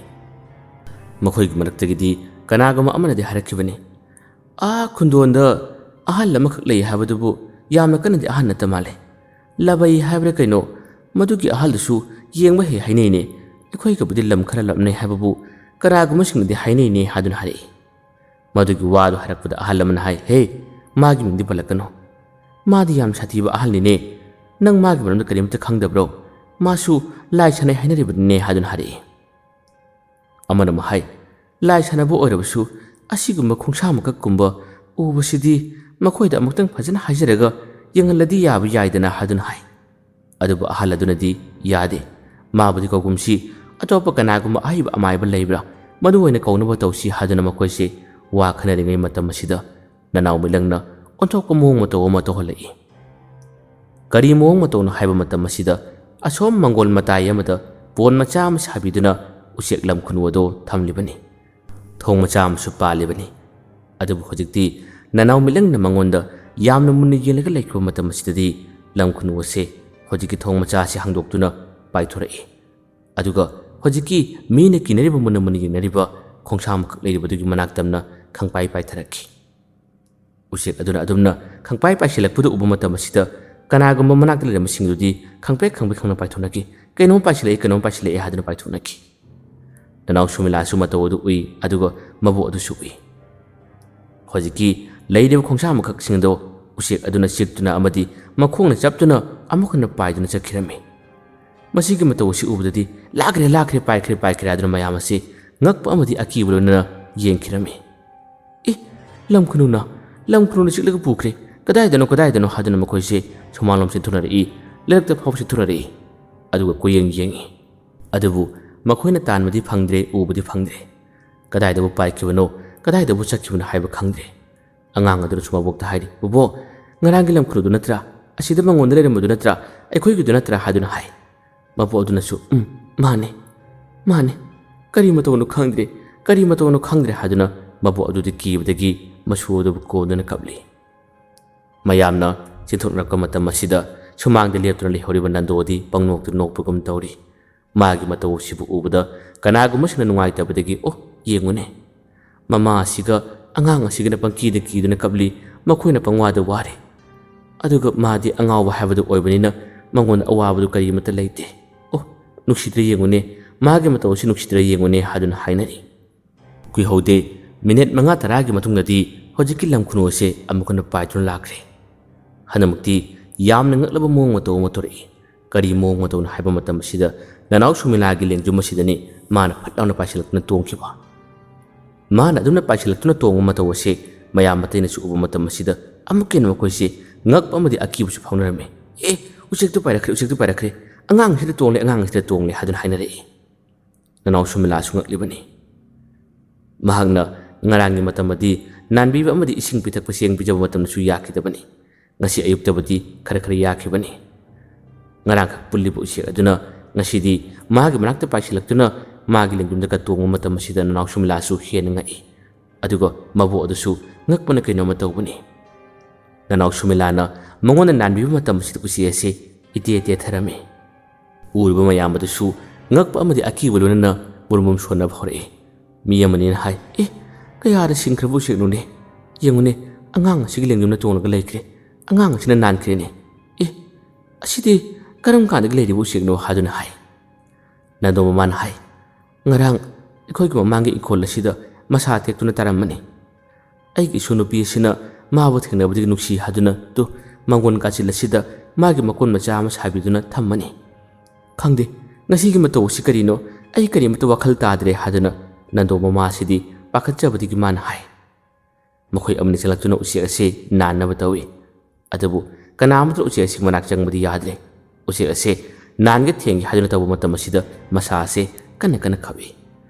ꯃꯈꯣꯏꯒꯤ ꯃꯔꯛꯇꯒꯤꯗꯤ ꯀꯅꯥꯒꯨꯝꯕ ꯑꯃꯅꯗꯤ ꯍꯥꯏꯔꯛꯈꯤꯕꯅꯤ ꯈꯨꯟꯗꯣꯟꯗ ꯑꯍꯜ ꯑꯃꯈꯛ ꯂꯩ ꯍꯥꯏꯕꯗꯨꯕꯨ ꯌꯥꯝꯅ ꯀꯟꯅꯗꯤ ꯑꯍꯜ ꯅꯠꯇ ꯃꯥꯜꯂꯦ ꯂꯕꯩ ꯍꯥꯏꯕ꯭ꯔꯥ ꯀꯩꯅꯣ ꯃꯗꯨꯒꯤ ꯑꯍꯜꯗꯨꯁꯨ ꯌꯦꯡꯕ ꯍꯦꯛ ꯍꯥꯏꯅꯩꯅꯦ ꯑꯩꯈꯣꯏꯒꯕꯨꯗꯤ ꯂꯝ ꯈꯔ ꯂꯥꯞꯅꯩ ꯍꯥꯏꯕꯕꯨ ꯀꯅꯥꯒꯨꯝꯕꯁꯤꯡꯅꯗꯤ ꯍꯥꯏꯅꯩꯅꯦ ꯍꯥꯏꯗꯨꯅ ꯍꯥꯏꯔꯛꯏ ꯃꯗꯨꯒꯤ ꯋꯥꯗꯨ ꯍꯥꯏꯔꯛꯄꯗ ꯑꯍꯜ ꯑꯃꯅ ꯍꯥꯏ ꯍꯦ ꯃꯥꯒꯤ ꯃꯤꯡꯗꯤ ꯄꯜꯂꯛꯀꯅꯨ ꯃꯥꯗꯤ ꯌꯥꯝ ꯁꯥꯊꯤꯕ ꯑꯍꯜꯅꯤꯅꯦ ꯅꯪ ꯃꯥꯒꯤ ꯃꯔꯝꯗ ꯀꯔꯤꯝꯇ ꯈꯪꯗꯕ꯭ꯔꯣ ꯃꯥꯁꯨ ꯂꯥꯏ ꯁꯥꯟꯅꯩ ꯍꯥꯏꯅꯔꯤꯕꯅꯤꯅꯦ ꯍꯥꯏꯗꯨꯅ ꯍꯥꯏꯔꯛꯏ ꯑꯃꯅ ꯑꯃꯨꯛ ꯍꯥꯏ ꯂꯥꯏ ꯁꯥꯟꯅꯕ ꯑꯣꯏꯔꯕꯁꯨ ꯑꯁꯤꯒꯨꯝꯕ ꯈꯣꯡꯁꯥ ꯃꯀꯛꯀꯨꯝꯕ ꯎꯕꯁꯤꯗꯤ ꯃꯈꯣꯏꯗ ꯑꯃꯨꯛꯇꯪ ꯐꯖꯅ ꯍꯥꯏꯖꯔꯒ ꯌꯦꯡꯍꯜꯂꯗꯤ ꯌꯥꯕ ꯌꯥꯏꯗꯅ ꯍꯥꯏꯗꯨꯅ ꯍꯥꯏ ꯑꯗꯨꯕꯨ ꯑꯍꯜ ꯑꯗꯨꯅꯗꯤ ꯌꯥꯗꯦ ꯃꯥꯕꯨꯗꯤ ꯀꯧꯒꯨꯝꯁꯤ ꯑꯇꯣꯞꯄ ꯀꯅꯥꯒꯨꯝꯕ ꯑꯍꯩꯕ ꯑꯃꯥꯏꯕ ꯂꯩꯕ꯭ꯔꯥ ꯃꯗꯨ ꯑꯣꯏꯅ ꯀꯧꯅꯕ ꯇꯧꯁꯤ ꯍꯥꯏꯗꯨꯅ ꯃꯈꯣꯏꯁꯦ ꯋꯥ ꯈꯟꯅꯔꯤꯉꯩ ꯃꯇꯝ ꯑꯁꯤꯗ ꯅꯅꯥꯎ ꯃꯤꯠꯂꯪꯅ ꯑꯣꯟꯊꯣꯛꯄ ꯃꯑꯣꯡ ꯃꯇꯧ ꯑꯃ ꯇꯧꯍꯜꯂꯛꯏ ꯀꯔꯤ ꯃꯑꯣꯡ ꯃꯇꯧꯅꯣ ꯍꯥꯏꯕ ꯃꯇꯝ ꯑꯁꯤꯗ ꯑꯁꯣꯝ ꯃꯪꯒꯣꯜ ꯃꯇꯥꯏ ꯑꯃꯗ ꯄꯣꯟ ꯃꯆꯥ ꯑꯃ ꯁꯥꯕꯤꯗꯨꯅ ꯎꯆꯦꯛ ꯂꯝ ꯈꯨꯅꯨ ꯑꯗꯣ ꯊꯝꯂꯤꯕꯅꯤ ꯊꯣꯡ ꯃꯆꯥ ꯑꯃꯁꯨ ꯄꯥꯜꯂꯤꯕꯅꯤ ꯑꯗꯨꯕꯨ ꯍꯧꯖꯤꯛꯇꯤ ꯅꯅꯥꯎ ꯃꯤꯠꯂꯪꯅ ꯃꯉꯣꯟꯗ ꯌꯥꯝꯅ ꯃꯨꯟꯅ ꯌꯦꯡꯂꯒ ꯂꯩꯈꯤꯕ ꯃꯇꯝ ꯑꯁꯤꯗꯗꯤ ꯂꯝ ꯈꯨꯅꯨ ꯑꯁꯤ ꯍꯧꯖꯤꯛꯀꯤ ꯊꯣꯡ ꯃꯆꯥ ꯑꯁꯤ ꯍꯥꯡꯗꯣꯛꯇꯨꯅ ꯄꯥꯏꯊꯣꯔꯛꯏ ꯑꯗꯨꯒ ꯍꯧꯖꯤꯛꯀꯤ ꯃꯤꯅ ꯀꯤꯅꯔꯤꯕ ꯃꯨꯟꯅ ꯌꯦꯡꯅꯔꯤꯕ ꯈꯣꯡꯁꯥ ꯃꯀꯛ ꯂꯩꯔꯤꯕꯗꯨꯒꯤ ꯃꯅꯥꯛ ꯇꯝꯅ ꯈꯪꯄꯥꯏ ꯄꯥꯏꯊꯔꯛꯈꯤ ꯎꯆꯦꯛ ꯑꯗꯨꯅ ꯑꯗꯨꯝꯅ ꯈꯪꯄꯥꯏ ꯄꯥꯏꯁꯤꯜꯂꯛꯄꯗꯨ ꯎꯕ ꯃꯇꯝ ꯑꯁꯤꯗ ꯀꯅꯥꯒꯨꯝꯕ ꯃꯅꯥꯛꯇ ꯂꯩꯔꯝꯕꯁꯤꯡꯗꯨꯗꯤ ꯈꯪꯅ ꯄꯥꯏꯊꯣꯛꯅꯈꯤ ꯀꯩꯅꯣꯝ ꯄꯥꯏꯁꯤꯜꯂꯛꯑꯦ ꯍꯥꯏꯗꯨꯅ ꯄꯥꯏꯊꯣꯛꯅꯈꯤ ꯅꯅꯥꯎ ꯁꯨꯃꯤꯂꯥꯁꯨ ꯃꯇꯧ ꯑꯗꯨ ꯎꯏ ꯑꯗꯨꯒ ꯃꯕꯣꯛ ꯑꯗꯨꯁꯨ ꯎꯏ ꯍꯧꯖꯤꯛꯀꯤ ꯂꯩꯔꯤꯕ ꯈꯣꯡꯁꯥ ꯃꯀꯛꯁꯤꯡꯗꯣ ꯎꯆꯦꯛ ꯑꯗꯨꯅ ꯆꯤꯛꯇꯨꯅ ꯑꯃꯗꯤ ꯃꯈꯣꯡꯅ ꯆꯞꯇꯨꯅ ꯑꯃꯨꯛ ꯍꯟꯅ ꯄꯥꯏꯗꯨꯅ ꯆꯠꯈꯤꯔꯝꯃꯤ ꯃꯁꯤꯒꯤ ꯃꯇꯧ ꯑꯁꯤ ꯎꯕꯗꯗꯤ ꯂꯥꯛꯈ꯭ꯔꯦ ꯂꯥꯛꯈ꯭ꯔꯦ ꯄꯥꯏꯈ꯭ꯔꯦ ꯄꯥꯏꯈ꯭ꯔꯦ ꯍꯥꯏꯗꯨꯅ ꯃꯌꯥꯝ ꯑꯁꯤ ꯉꯛꯄ ꯑꯃꯗꯤ ꯑꯀꯤꯕ ꯂꯣꯏꯅꯅ ꯌꯦꯡꯈꯤꯔꯝꯃꯤ꯫ ꯂꯝ ꯈꯨꯅꯨꯅ ꯆꯤꯛꯂꯒ ꯄꯨꯈ꯭ꯔꯦ, ꯀꯗꯥꯏꯗꯅꯣ ꯍꯥꯏꯗꯨꯅ ꯃꯈꯣꯏꯁꯦ ꯁꯨꯃꯥꯡꯂꯣꯝ ꯆꯦꯟꯊꯣꯛꯅꯔꯛꯏ, ꯂꯩꯔꯛꯇ ꯐꯥꯎꯕ ꯆꯦꯟꯊꯣꯛꯅꯔꯛꯏ꯫ ꯑꯗꯨꯒ ꯀꯣꯏꯌꯦꯡ ꯌꯦꯡꯉꯤ, ꯑꯗꯨꯕꯨ ꯃꯈꯣꯏꯅ ꯇꯥꯟꯕꯗꯤ ꯐꯪꯗ꯭ꯔꯦ, ꯎꯕꯗꯤ ꯐꯪꯗ꯭ꯔꯦ꯫ ꯀꯗꯥꯏꯗꯕꯨ ꯄꯥꯏꯈꯤꯕꯅꯣ, ꯀꯗꯥꯏꯗꯕꯨ ꯆꯠꯈꯤꯕꯅꯣ ꯍꯥꯏꯕ ꯈꯪꯗ꯭ꯔꯦ꯫ ꯑꯉꯥꯡ ꯑꯗꯨꯅꯁꯨ ꯃꯕꯣꯛꯇ ꯍꯥꯏꯔꯤ, ꯕꯣꯕꯣꯛ, ꯉꯔꯥꯡꯒꯤ ꯂꯝ ꯈꯨꯅꯨꯗꯨ ꯅꯠꯇ꯭ꯔꯥ, ꯑꯁꯤꯗ ꯃꯉꯣꯟꯗ ꯂꯩꯔꯝꯕꯗꯨ ꯅꯠꯇ꯭ꯔꯥ, ꯑꯩꯈꯣꯏꯒꯤꯗꯨ ꯅꯠꯇ꯭ꯔꯥ ꯍꯥꯏꯗꯨꯅ ꯍꯥꯏ꯫ ꯃꯕꯣꯛ ꯑꯗꯨꯅꯁꯨ ꯃꯥꯅꯦ, ꯀꯔꯤ ꯃꯇꯧꯅꯣ ꯈꯪꯗ꯭ꯔꯦ ꯍꯥꯏꯗꯨꯅ ꯃꯕꯣꯛ ꯑꯗꯨꯗꯤ ꯀꯤꯕꯗꯒꯤ ꯃꯁꯨ ꯑꯗꯨꯕꯨ ꯀꯣꯟꯗꯨꯅ ꯀꯞꯂꯤ꯫ ꯃꯌꯥꯝꯅ ꯆꯦꯟꯊꯣꯛꯅꯔꯛꯄ ꯃꯇꯝ ꯑꯁꯤꯗ ꯁꯨꯃꯥꯡꯗ ꯂꯦꯞꯇꯨꯅ ꯂꯩꯍꯧꯔꯤꯕ ꯅꯟꯗꯣꯗꯤ ꯄꯪꯅꯣꯛꯇ ꯅꯣꯛꯄꯒꯨꯝ ꯇꯧꯔꯤ꯫ ꯃꯥꯒꯤ ꯃꯇꯧ ꯑꯁꯤꯕꯨ ꯎꯕꯗ ꯀꯅꯥꯒꯨꯝꯕꯁꯤꯅ ꯅꯨꯡꯉꯥꯏꯇꯕꯗꯒꯤ ꯌꯦꯡꯉꯨꯅꯦ, ꯃꯃꯥ ꯑꯁꯤꯒ ꯑꯉꯥꯡ ꯑꯁꯤꯒꯅ ꯄꯪꯀꯤꯗ ꯀꯤꯗꯨꯅ ꯀꯞꯂꯤ, ꯃꯈꯣꯏꯅ ꯄꯪꯋꯥꯗ ꯋꯥꯔꯤ꯫ ꯑꯗꯨꯒ ꯃꯥꯗꯤ ꯑꯉꯥꯎꯕ ꯍꯥꯏꯕꯗꯨ ꯑꯣꯏꯕꯅꯤꯅ ꯃꯉꯣꯟꯗ ꯑꯋꯥꯕꯗꯨ ꯀꯔꯤꯃꯠꯇ ꯂꯩꯇꯦ꯫ ꯅꯨꯡꯁꯤꯗ꯭ꯔ ꯌꯦꯡꯉꯨꯅꯦ, ꯃꯥꯒꯤ ꯃꯇꯧ ꯑꯁꯤ ꯅꯨꯡꯁꯤꯗ꯭ꯔ ꯌꯦꯡꯉꯨꯅꯦ ꯍꯥꯏꯗꯨꯅ ꯍꯥꯏꯅꯔꯤ꯫ ꯀꯨꯏꯍꯧꯗꯦ, ꯃꯤꯅꯤꯠ 5-10ꯒꯤ ꯃꯇꯨꯡꯗꯗꯤ ꯍꯧꯖꯤꯛꯀꯤ ꯂꯝ ꯈꯨꯅꯨ ꯑꯁꯤ ꯑꯃꯨꯛ ꯍꯟꯅ ꯄꯥꯏꯗꯨꯅ ꯂꯥꯛꯈ꯭ꯔꯦ꯫ ꯍꯟꯗꯛꯃꯛꯇꯤ ꯌꯥꯝꯅ ꯉꯛꯂꯕ ꯃꯑꯣꯡ ꯃꯇꯧ ꯑꯃ ꯇꯧꯔꯛꯏ꯫ ꯀꯔꯤ ꯃꯑꯣꯡ ꯃꯇꯧꯅꯣ ꯍꯥꯏꯕ ꯃꯇꯝ ꯑꯁꯤꯗ ꯅꯅꯥꯎ ꯁꯨꯃꯤꯂꯥꯒꯤ ꯂꯦꯡꯖꯨꯝ ꯑꯁꯤꯗꯅꯤ ꯃꯥꯅ ꯐꯠ ꯂꯥꯎꯅ ꯄꯥꯏꯁꯤꯜꯂꯛꯇꯨꯅ ꯇꯣꯡꯈꯤꯕ꯫ ꯃꯥꯅ ꯑꯗꯨꯝꯅ ꯄꯥꯏꯁꯤꯜꯂꯛꯇꯨꯅ ꯇꯣꯡꯕ ꯃꯇꯧ ꯑꯁꯤ ꯃꯌꯥꯝ ꯑꯇꯩꯅꯁꯨ ꯎꯕ ꯃꯇꯝ ꯑꯁꯤꯗ ꯑꯃꯨꯛꯀ ꯍꯦꯟꯅ ꯃꯈꯣꯏꯁꯦ ꯉꯛꯄ ꯑꯃꯗꯤ ꯑꯀꯤꯕꯁꯨ ꯐꯥꯎꯅꯔꯝꯃꯤ꯫ ꯎꯆꯦꯛꯇꯨ ꯄꯥꯏꯔꯛꯈ꯭ꯔꯦ, ꯑꯉꯥꯡ ꯑꯁꯤꯗ ꯇꯣꯡꯂꯦ ꯍꯥꯏꯗꯨꯅ ꯍꯥꯏꯅꯔꯛꯏ꯫ ꯅꯅꯥꯎ ꯁꯨꯃꯤꯂꯥꯁꯨ ꯉꯛꯂꯤꯕꯅꯤ꯫ ꯃꯍꯥꯛꯅ ꯉꯔꯥꯡꯒꯤ ꯃꯇꯝꯗꯤ ꯅꯥꯟꯕꯤꯕ ꯑꯃꯗꯤ ꯏꯁꯤꯡ ꯄꯤꯊꯛꯄ ꯆꯦꯡ ꯄꯤꯖꯕ ꯃꯇꯝꯗꯁꯨ ꯌꯥꯈꯤꯗꯕꯅꯤ꯫ ꯉꯁꯤ ꯑꯌꯨꯛꯇꯕꯨꯗꯤ ꯈꯔ ꯌꯥꯈꯤꯕꯅꯤ꯫ ꯉꯔꯥꯡꯈꯛ ꯄꯨꯜꯂꯤꯕ ꯎꯆꯦꯛ ꯑꯗꯨꯅ ꯉꯁꯤꯗꯤ ꯃꯥꯒꯤ ꯃꯅꯥꯛꯇ ꯄꯥꯏꯁꯤꯜꯂꯛꯇꯨꯅ ꯃꯥꯒꯤ ꯂꯦꯡꯖꯨꯝꯗꯒ ꯇꯣꯡꯕ ꯃꯇꯝ ꯑꯁꯤꯗ ꯅꯅꯥꯎ ꯁꯨꯃꯤꯂꯥꯁꯨ ꯍꯦꯟꯅ ꯉꯛꯏ꯫ ꯑꯗꯨꯒ ꯃꯕꯣꯛ ꯑꯗꯨꯁꯨ ꯉꯛꯄꯅ ꯀꯩꯅꯣꯝꯃ ꯇꯧꯕꯅꯤ꯫ ꯅꯅꯥꯎ ꯁꯨꯃꯤꯂꯥꯅ ꯃꯉꯣꯟꯗ ꯅꯥꯟꯕꯤꯕ ꯃꯇꯝ ꯑꯁꯤꯗ ꯎꯆꯦꯛ ꯑꯁꯤ ꯇꯦꯊꯔꯝꯃꯤ꯫ ꯎꯔꯤꯕ ꯃꯌꯥꯝ ꯑꯗꯨꯁꯨ ꯉꯛꯄ ꯑꯃꯗꯤ ꯑꯀꯤꯕ ꯂꯣꯏꯅꯅ ꯃꯨꯔꯨꯝ ꯁꯣꯟꯅꯕ ꯍꯧꯔꯛꯏ꯫ ꯃꯤ ꯑꯃꯅꯤꯅ ꯍꯥꯏ, ꯀꯌꯥꯗ ꯁꯤꯡꯈ꯭ꯔꯕ ꯎꯆꯦꯛꯅꯣꯅꯦ, ꯌꯦꯡꯉꯨꯅꯦ, ꯑꯉꯥꯡ ꯑꯁꯤꯒꯤ ꯂꯦꯡꯖꯨꯝꯗ ꯇꯣꯡꯂꯒ ꯂꯩꯈ꯭ꯔꯦ, ꯑꯉꯥꯡ ꯑꯁꯤꯅ ꯅꯥꯟꯈ꯭ꯔꯦꯅꯦ, ꯑꯁꯤꯗꯤ ꯀꯔꯝ ꯀꯥꯟꯗꯒꯤ ꯂꯩꯔꯤꯕ ꯎꯆꯦꯛꯅꯣ ꯍꯥꯏꯗꯨꯅ ꯍꯥꯏ꯫ ꯅꯟꯗꯣ ꯃꯃꯥꯅ ꯍꯥꯏ, ꯉꯔꯥꯡ ꯑꯩꯈꯣꯏꯒꯤ ꯃꯃꯥꯡꯒꯤ ꯏꯪꯈꯣꯜ ꯑꯁꯤꯗ ꯃꯁꯥ ꯇꯦꯛꯇꯨꯅ ꯇꯥꯔꯝꯕꯅꯤ꯫ ꯑꯩꯒꯤ ꯏꯁꯨ ꯅꯨꯄꯤ ꯑꯁꯤꯅ ꯃꯥꯕꯨ ꯊꯦꯡꯅꯕꯗꯒꯤ ꯅꯨꯡꯁꯤ ꯍꯥꯏꯗꯨꯅ ꯃꯥꯡꯒꯣꯟ ꯀꯥꯆꯤꯜ ꯑꯁꯤꯗ ꯃꯥꯒꯤ ꯃꯀꯣꯟ ꯃꯆꯥ ꯑꯃ ꯁꯥꯕꯤꯗꯨꯅ ꯊꯝꯃꯅꯤ꯫ ꯈꯪꯗꯦ, ꯉꯁꯤꯒꯤ ꯃꯇꯧ ꯑꯁꯤ ꯀꯔꯤꯅꯣ, ꯑꯩ ꯀꯔꯤꯃꯠꯇ ꯋꯥꯈꯜ ꯇꯥꯗ꯭ꯔꯦ ꯍꯥꯏꯗꯨꯅ ꯅꯟꯗꯣ ꯃꯃꯥ ꯑꯁꯤꯗꯤ ꯄꯥꯈꯠꯆꯕꯗꯒꯤ ꯃꯥꯅ ꯍꯥꯏ꯫ ꯃꯈꯣꯏ ꯑꯃꯅꯤ ꯆꯪꯂꯛꯇꯨꯅ ꯎꯆꯦꯛ ꯑꯁꯤ ꯅꯥꯟꯅꯕ ꯇꯧꯏ꯫ ꯑꯗꯨꯕꯨ ꯀꯅꯥꯃꯠꯇ ꯎꯆꯦꯛ ꯑꯁꯤ ꯃꯅꯥꯛ ꯆꯪꯕꯗꯤ ꯌꯥꯗ꯭ꯔꯦ꯫ ꯎꯆꯦꯛ ꯑꯁꯤ ꯅꯥꯟꯒ ꯊꯦꯡꯒꯦ ꯍꯥꯏꯗꯨꯅ ꯇꯧꯕ ꯃꯇꯝ ꯑꯁꯤꯗ ꯃꯁꯥ ꯑꯁꯤ ꯀꯟꯅ ꯈꯞꯏ꯫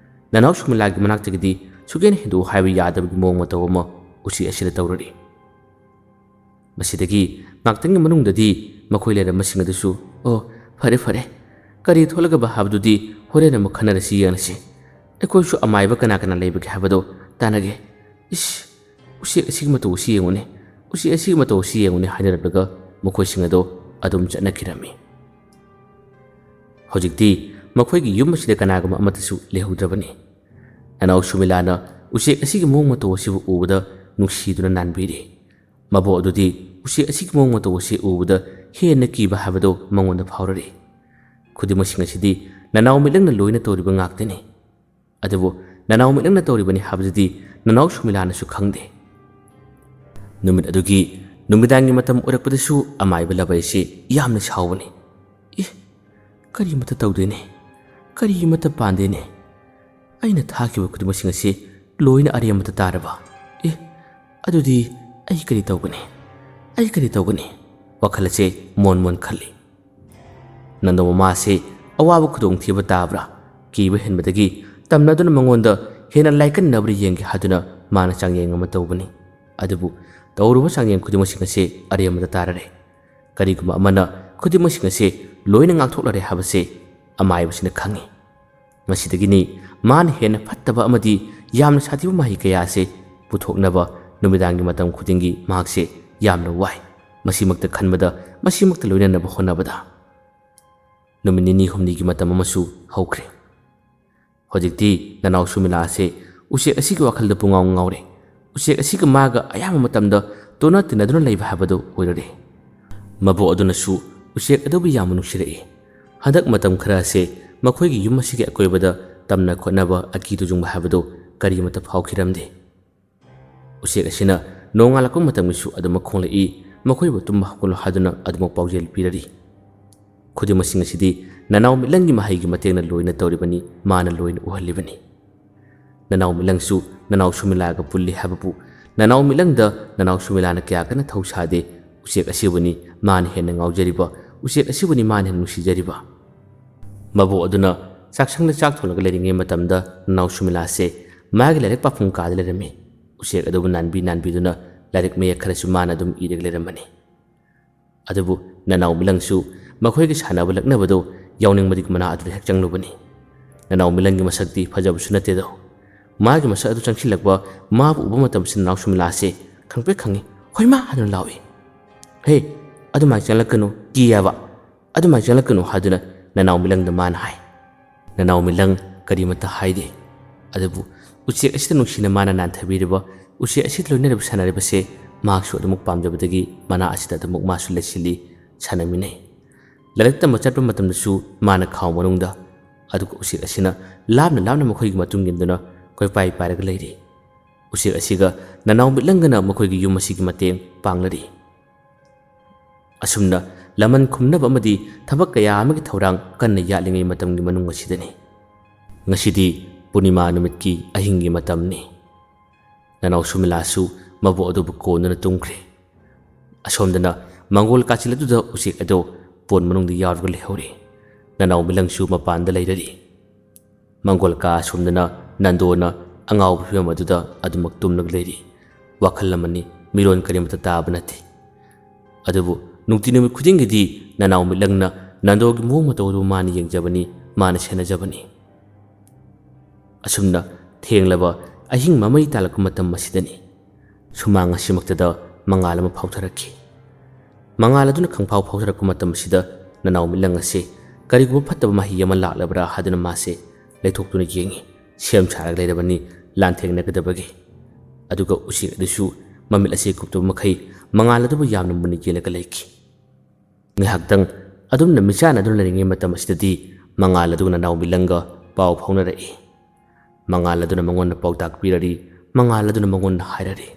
ꯅꯅꯥꯎ ꯁꯨꯃꯤꯂꯥꯒꯤ ꯃꯅꯥꯛꯇꯒꯤꯗꯤ ꯁꯨꯛꯍꯦꯟ ꯍꯦꯟꯗꯣꯛꯎ ꯍꯥꯏꯕ ꯌꯥꯗꯕꯒꯤ ꯃꯑꯣꯡ ꯃꯇꯧ ꯑꯃ ꯎꯆꯦꯛ ꯑꯁꯤꯗ ꯇꯧꯔꯛꯏ꯫ ꯃꯁꯤꯗꯒꯤ ꯉꯥꯛꯇꯪꯒꯤ ꯃꯅꯨꯡꯗꯗꯤ ꯃꯈꯣꯏ ꯂꯩꯔꯝꯕꯁꯤꯡ ꯑꯗꯨꯁꯨ ꯐꯔꯦ, ꯀꯔꯤ ꯊꯣꯛꯂꯒꯕ ꯍꯥꯏꯕꯗꯨꯗꯤ ꯍꯣꯔꯦꯟ ꯑꯃꯨꯛ ꯈꯟꯅꯔꯁꯤ ꯌꯦꯡꯂꯁꯤ, ꯑꯩꯈꯣꯏꯁꯨ ꯑꯃꯥꯏꯕ ꯀꯅꯥ ꯂꯩꯕꯒꯦ ꯍꯥꯏꯕꯗꯣ ꯇꯥꯟꯅꯒꯦ꯫ ꯎꯆꯦꯛ ꯑꯁꯤꯒꯤ ꯃꯇꯧ ꯑꯁꯤ ꯌꯦꯡꯉꯨꯅꯦ ꯍꯥꯏꯅꯔꯛꯂꯒ ꯃꯈꯣꯏꯁꯤꯡ ꯑꯗꯣ ꯑꯗꯨꯝ ꯆꯠꯅꯈꯤꯔꯝꯃꯤ꯫ ꯍꯧꯖꯤꯛꯇꯤ ꯃꯈꯣꯏꯒꯤ ꯌꯨꯝ ꯑꯁꯤꯗ ꯀꯅꯥꯒꯨꯝꯕ ꯑꯃꯠꯇꯁꯨ ꯂꯩꯍꯧꯗ꯭ꯔꯕꯅꯤ꯫ ꯅꯅꯥꯎ ꯁꯨꯃꯤꯂꯥꯅ ꯎꯆꯦꯛ ꯑꯁꯤꯒꯤ ꯃꯑꯣꯡ ꯃꯇꯧ ꯑꯁꯤꯕꯨ ꯎꯕꯗ ꯅꯨꯡꯁꯤꯗꯨꯅ ꯅꯥꯟꯕꯤꯔꯤ꯫ ꯃꯕꯣꯛ ꯑꯗꯨꯗꯤ ꯎꯆꯦꯛ ꯑꯁꯤꯒꯤ ꯃꯑꯣꯡ ꯃꯇꯧ ꯑꯁꯤ ꯎꯕꯗ ꯍꯦꯟꯅ ꯀꯤꯕ ꯍꯥꯏꯕꯗꯣ ꯃꯉꯣꯟꯗ ꯐꯥꯎꯔꯔꯤ꯫ ꯈꯨꯗꯤꯡꯃꯛꯁꯤꯡ ꯑꯁꯤꯗꯤ ꯅꯅꯥꯎ ꯃꯤꯠꯂꯪꯅ ꯂꯣꯏꯅ ꯇꯧꯔꯤꯕ ꯉꯥꯛꯇꯅꯤ꯫ ꯑꯗꯨꯕꯨ ꯅꯅꯥꯎ ꯃꯤꯠꯂꯪꯅ ꯇꯧꯔꯤꯕꯅꯤ ꯍꯥꯏꯕꯗꯨꯗꯤ ꯅꯅꯥꯎ ꯁꯨꯃꯤꯂꯥꯅꯁꯨ ꯈꯪꯗꯦ꯫ ꯅꯨꯃꯤꯠ ꯑꯗꯨꯒꯤ ꯅꯨꯃꯤꯗꯥꯡꯒꯤ ꯃꯇꯝ ꯑꯣꯏꯔꯛꯄꯗꯁꯨ ꯑꯃꯥꯏꯕ ꯂꯕꯩ ꯑꯁꯤ ꯌꯥꯝꯅ ꯁꯥꯎꯕꯅꯤ꯫ ꯀꯔꯤꯃꯠꯇ ꯇꯧꯗꯦꯅꯦ, ꯀꯔꯤꯃꯠꯇ ꯄꯥꯟꯗꯦꯅꯦ, ꯑꯩꯅ ꯊꯥꯈꯤꯕ ꯈꯨꯗꯤꯡꯃꯛꯁꯤꯡ ꯑꯁꯤ ꯂꯣꯏꯅ ꯑꯔꯦꯝꯕꯗ ꯇꯥꯔꯕ, ꯑꯗꯨꯗꯤ ꯑꯩ ꯀꯔꯤ ꯇꯧꯒꯅꯤ, ꯋꯥꯈꯜ ꯑꯁꯤ ꯃꯣꯟ ꯈꯜꯂꯤ꯫ ꯅꯟꯗꯣ ꯃꯃꯥ ꯑꯁꯤ ꯑꯋꯥꯕ ꯈꯨꯗꯣꯡꯊꯤꯕ ꯇꯥꯕ꯭ꯔꯥ, ꯀꯤꯕ ꯍꯦꯟꯕꯗꯒꯤ ꯇꯝꯅꯗꯨꯅ ꯃꯉꯣꯟꯗ ꯍꯦꯟꯅ ꯂꯥꯏꯀꯟꯅꯕ꯭ꯔꯥ ꯌꯦꯡꯒꯦ ꯍꯥꯏꯗꯨꯅ ꯃꯥꯅ ꯆꯥꯡꯌꯦꯡ ꯑꯃ ꯇꯧꯕꯅꯤ꯫ ꯑꯗꯨꯕꯨ ꯇꯧꯔꯨꯕ ꯆꯥꯡꯌꯦꯡ ꯈꯨꯗꯤꯡꯃꯛꯁꯤꯡ ꯑꯁꯤ ꯑꯔꯦꯝꯕꯗ ꯇꯥꯔꯔꯦ꯫ ꯀꯔꯤꯒꯨꯝꯕ ꯑꯃꯅ ꯈꯨꯗꯤꯡꯃꯛꯁꯤꯡ ꯑꯁꯤ ꯂꯣꯏꯅ ꯉꯥꯛꯊꯣꯛꯂꯔꯦ ꯍꯥꯏꯕꯁꯤ ꯑꯃꯥꯏꯕꯁꯤꯅ ꯈꯪꯏ꯫ ꯃꯁꯤꯗꯒꯤꯅꯤ ꯃꯥꯅ ꯍꯦꯟꯅ ꯐꯠꯇꯕ ꯑꯃꯗꯤ ꯌꯥꯝꯅ ꯁꯥꯊꯤꯕ ꯃꯍꯩ ꯀꯌꯥ ꯑꯁꯤ ꯄꯨꯊꯣꯛꯅꯕ ꯅꯨꯃꯤꯗꯥꯡꯒꯤ ꯃꯇꯝ ꯈꯨꯗꯤꯡꯒꯤ ꯃꯍꯥꯛꯁꯦ ꯌꯥꯝꯅ ꯋꯥꯏ, ꯃꯁꯤꯃꯛꯇ ꯈꯟꯕꯗ, ꯃꯁꯤꯃꯛꯇ ꯂꯣꯏꯅꯅꯕ ꯍꯣꯠꯅꯕꯗ꯫ ꯅꯨꯃꯤꯠ 2-3ꯒꯤ ꯃꯇꯝ ꯑꯃꯁꯨ ꯍꯧꯈ꯭ꯔꯦ꯫ ꯍꯧꯖꯤꯛꯇꯤ ꯅꯅꯥꯎ ꯁꯨꯃꯤꯂꯥ ꯑꯁꯤ ꯎꯆꯦꯛ ꯑꯁꯤꯒꯤ ꯋꯥꯈꯜꯗ ꯄꯨꯡꯉꯥꯎ ꯉꯥꯎꯔꯦ꯫ ꯎꯆꯦꯛ ꯑꯁꯤꯒ ꯃꯥꯒ ꯑꯌꯥꯝꯕ ꯃꯇꯝꯗ ꯇꯣꯠꯅ ꯇꯤꯟꯅꯗꯨꯅ ꯂꯩꯕ ꯍꯥꯏꯕꯗꯨ ꯑꯣꯏꯔꯔꯦ꯫ ꯃꯕꯣꯛ ꯑꯗꯨꯅꯁꯨ ꯎꯆꯦꯛ ꯑꯗꯨꯕꯨ ꯌꯥꯝꯅ ꯅꯨꯡꯁꯤꯔꯛꯏ꯫ ꯍꯟꯗꯛ ꯃꯇꯝ ꯈꯔ ꯑꯁꯤ ꯃꯈꯣꯏꯒꯤ ꯌꯨꯝ ꯑꯁꯤꯒꯤ ꯑꯀꯣꯏꯕꯗ ꯇꯝꯅ ꯈꯣꯠꯅꯕ, ꯑꯀꯤ ꯇꯨꯖꯨꯡꯕ ꯍꯥꯏꯕꯗꯨ ꯀꯔꯤꯃꯠꯇ ꯐꯥꯎꯈꯤꯔꯝꯗꯦ꯫ ꯎꯆꯦꯛ ꯑꯁꯤꯅ ꯅꯣꯡꯉꯥꯜꯂꯛꯄ ꯃꯇꯝꯗꯁꯨ ꯑꯗꯨꯃꯛ ꯈꯣꯡꯂꯛꯏ, ꯃꯈꯣꯏꯕꯨ ꯇꯨꯝꯕ ꯍꯧꯒꯠꯂꯣ ꯍꯥꯏꯗꯨꯅ ꯑꯗꯨꯃꯛ ꯄꯥꯎꯖꯦꯜ ꯄꯤꯔꯔꯤ꯫ ꯈꯨꯗꯤꯡꯃꯛꯁꯤꯡ ꯑꯁꯤꯗꯤ nanaw milang gi mahai gi mateng na loina toribani mana loina uhalibani nanaw milang su nanaw sumila ga pulli habapu nanaw milang da nanaw sumila na kya kana thau sade usek asibani man hen ngaujariba usek asibani man hen nusijariba mabu aduna saksang na chak tholaga leringe matamda nanaw sumila se magi lerek pafung ka lerame usek adu nanbi duna lerek me khara sumana dum ireg leramani adubu nanaw milang su makhoi gi sanaba laknabado yawning madik mana adu hek changlubani nanaw milang gi masakti fajabu sunate do magi masa adu changsilakba ma bu uba matam sin nanaw sumila se khangpe khangi hoima hanu lawi he adu mai chalakanu kiyawa adu mai chalakanu haduna nanaw milang da man hai nanaw milang karimata haide adubu usek asita nungsina mana nan thabiriba usek asit loinarab sanariba se maksu adumuk pamjabadagi mana asita adumuk masu lesili sanamine larekta machatpa matamdasu mana khaw manungda aduga usek asina labna makhoigi matunginduna koi pai paraga leiri usek asiga nanaw milangana makhoigi yum asigi mateng panglari asumna laman khumnaba amadi thabak kaya amagi thorang kanna yalingai matamgi manung asidani ngasidi punima numitki ahingi matamni nanaw sumilasu mabu adubu konuna tungkre asomdana mangol kachilatuda usek ado pon manungdi yarga lehori nanaw milangsu mapanda leirari mangol ka asomdana nandona angaw phim aduda adumak tumnag leiri wakhal lamani miron karimata tabanati adubu nungti numit khudinggidi nanaw milangna nandogi mo matodu mani yengjabani mana senajabani asumna thenglaba ahing mamai talak matam masidani sumang asimaktada mangala ma phawtharakhi mangala duna khangphaw phawtharak matam sida nanaw milang ase kariguba phattaba mahi yama laklabra haduna mase leithokuna yengi sem charag leirabani lanthengna kadabagi aduga usik adusu mamil ase kuptu makhai mangala dubu yamna muni jelaka leikhi ngahakdang adumna michana adun laringe matam asidadi mangala duna nanaw milanga paw phawnarai mangala duna mangon pautak pirari mangala duna mangon hairari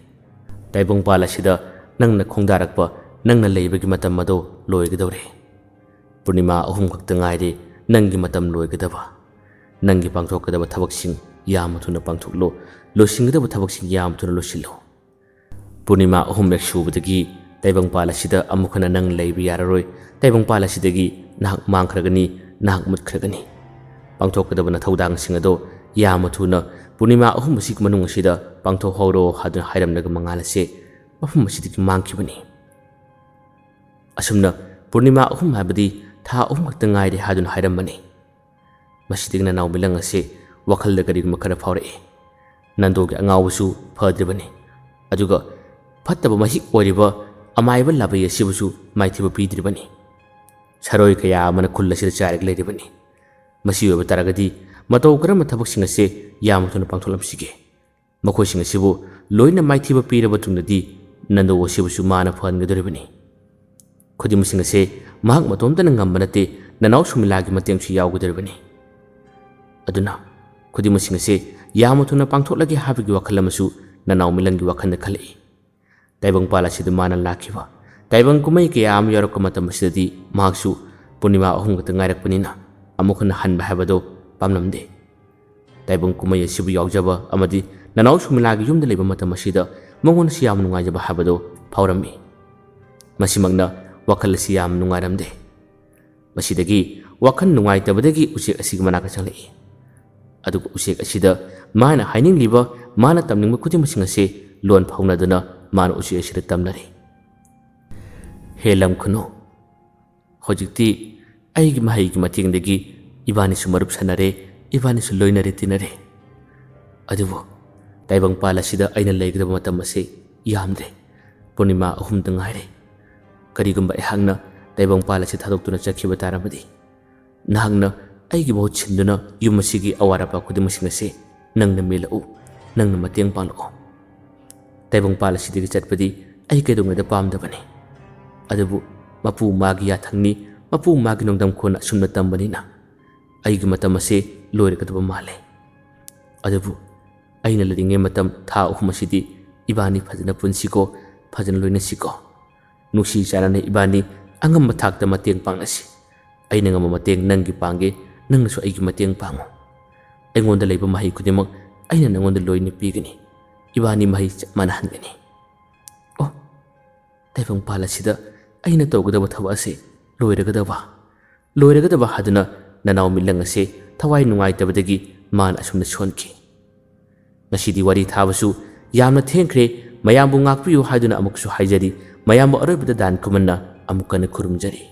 taibong pala sida nangna khongdarakpa nangna leibagi matam ado loigidore purnima ahum khakta ngaire nangi matam loigadaba nangi pangthokadaba thabaksing yamathuna pangthoklo losinggadaba thabaksing yamathuna losillo purnima ahum mek subadagi taibong pala sida amukhana nang leibi yararoi taibong pala sidagi nahak mangkhragani nahak mutkragani pangthokadaba na thodang singado yamathuna punima ahum masik manung asida pangtho horo hadun hairamnaga mangala se mafum asidiki mangkibani asumna punima ahum habadi tha ahum khakta ngaide hadun hairamani masidigna naw milang ase wakhal da karigma khara phawre nandogi angawsu phadribani aduga phattaba mahik oriba amaiba labai asibusu maithiba pidribani saroi kaya mana khullasi charik leiribani masi oba taragadi matau karama thabak sing ase yamathuna pangtholam sige makhoi sing asibu loina maithiba piraba tungdadi nando asibusu mana phangadoribani khodim sing ase mahak matomta ngam banate nanaw sumilagi matengsu yawgadoribani aduna khodim sing ase yamathuna pangtholagi habigi wakhalamasu nanaw milangi wakhanda khalai taibang pala sidu mana lakhiba taibang kumai ke am yarok matam sidadi mahaksu punima ahum gata ngairakpanina amukhana hanba habado pamnamde taibang kumai asibu yawjaba amadi nanaw sumilagi yumda leba matam asida mangon siyam nungajaba habado phawrami masimagna wakhal siyam nungairamde masidagi wakhal nungaitabadagi usek asig manaka changlai aduga usek asida mana haining liba mana tamningba khudimasing ase lon phawnaduna mana usek asida tamnari helam khuno hojikti aigi mahai gi matingdagi ibani sumarup sanare ibani su loinare tinare adubo taibang pala sida aina leigdaba matam ase yamde punima ahum dangaire karigumba ehangna taibang pala si thadok tuna chakhiba taramadi nahangna aigi bahut chinduna yumasigi awarapa khudimasing ase nangna melau nangna mateng panglo taibang pala sidigi chatpadi ai kedungada pamdabani adubu mapu magi ya thangni mapu magi nongdam khona sumna tambanina aigi matam ase loirakadaba male adubu aina ladinge matam tha uhumasidi ibani phajana punsiko phajana loinasiko nusi charane ibani angam mathakta mateng pangnasi ꯑꯩꯅ ꯉꯝꯕ ꯃꯇꯦꯡ ꯅꯪꯒꯤ ꯄꯥꯡꯒꯦ, ꯅꯪꯅꯁꯨ ꯑꯩꯒꯤ ꯃꯇꯦꯡ ꯄꯥꯡꯉꯨ꯫ ꯑꯩꯉꯣꯟꯗ ꯂꯩꯕ ꯃꯍꯩ ꯈꯨꯗꯤꯡꯃꯛ ꯑꯩꯅ ꯅꯪꯉꯣꯟꯗ ꯂꯣꯏꯅ ꯄꯤꯒꯅꯤ, ꯏꯕꯥꯅꯤ ꯃꯍꯩ ꯆꯞ ꯃꯥꯟꯅꯍꯟꯒꯅꯤ꯫ ꯑꯣ, ꯇꯥꯏꯕꯪꯄꯥꯜ ꯑꯁꯤꯗ ꯑꯩꯅ ꯇꯧꯒꯗꯕ ꯊꯕꯛ ꯑꯁꯤ ꯂꯣꯏꯔꯒꯗꯕ ꯍꯥꯏꯗꯨꯅ ꯅꯅꯥꯎ ꯃꯤꯠꯂꯪ ꯑꯁꯤ ꯊꯋꯥꯏ ꯅꯨꯡꯉꯥꯏꯇꯕꯗꯒꯤ ꯃꯥꯅ ꯑꯁꯨꯝꯅ ꯁꯣꯟꯈꯤ꯫ ꯉꯁꯤꯗꯤ ꯋꯥꯔꯤ ꯊꯥꯕꯁꯨ ꯌꯥꯝꯅ ꯊꯦꯡꯈ꯭ꯔꯦ, ꯃꯌꯥꯝꯕꯨ ꯉꯥꯛꯄꯤꯌꯨ ꯍꯥꯏꯗꯨꯅ ꯑꯃꯨꯛꯁꯨ ꯍꯥꯏꯖꯔꯤ, ꯃꯌꯥꯝꯕꯨ ꯑꯔꯣꯏꯕꯗ ꯗꯥꯟ ꯈꯨꯃꯟꯅ ꯑꯃꯨꯛ ꯍꯟꯅ ꯈꯨꯔꯨꯝꯖꯔꯤ꯫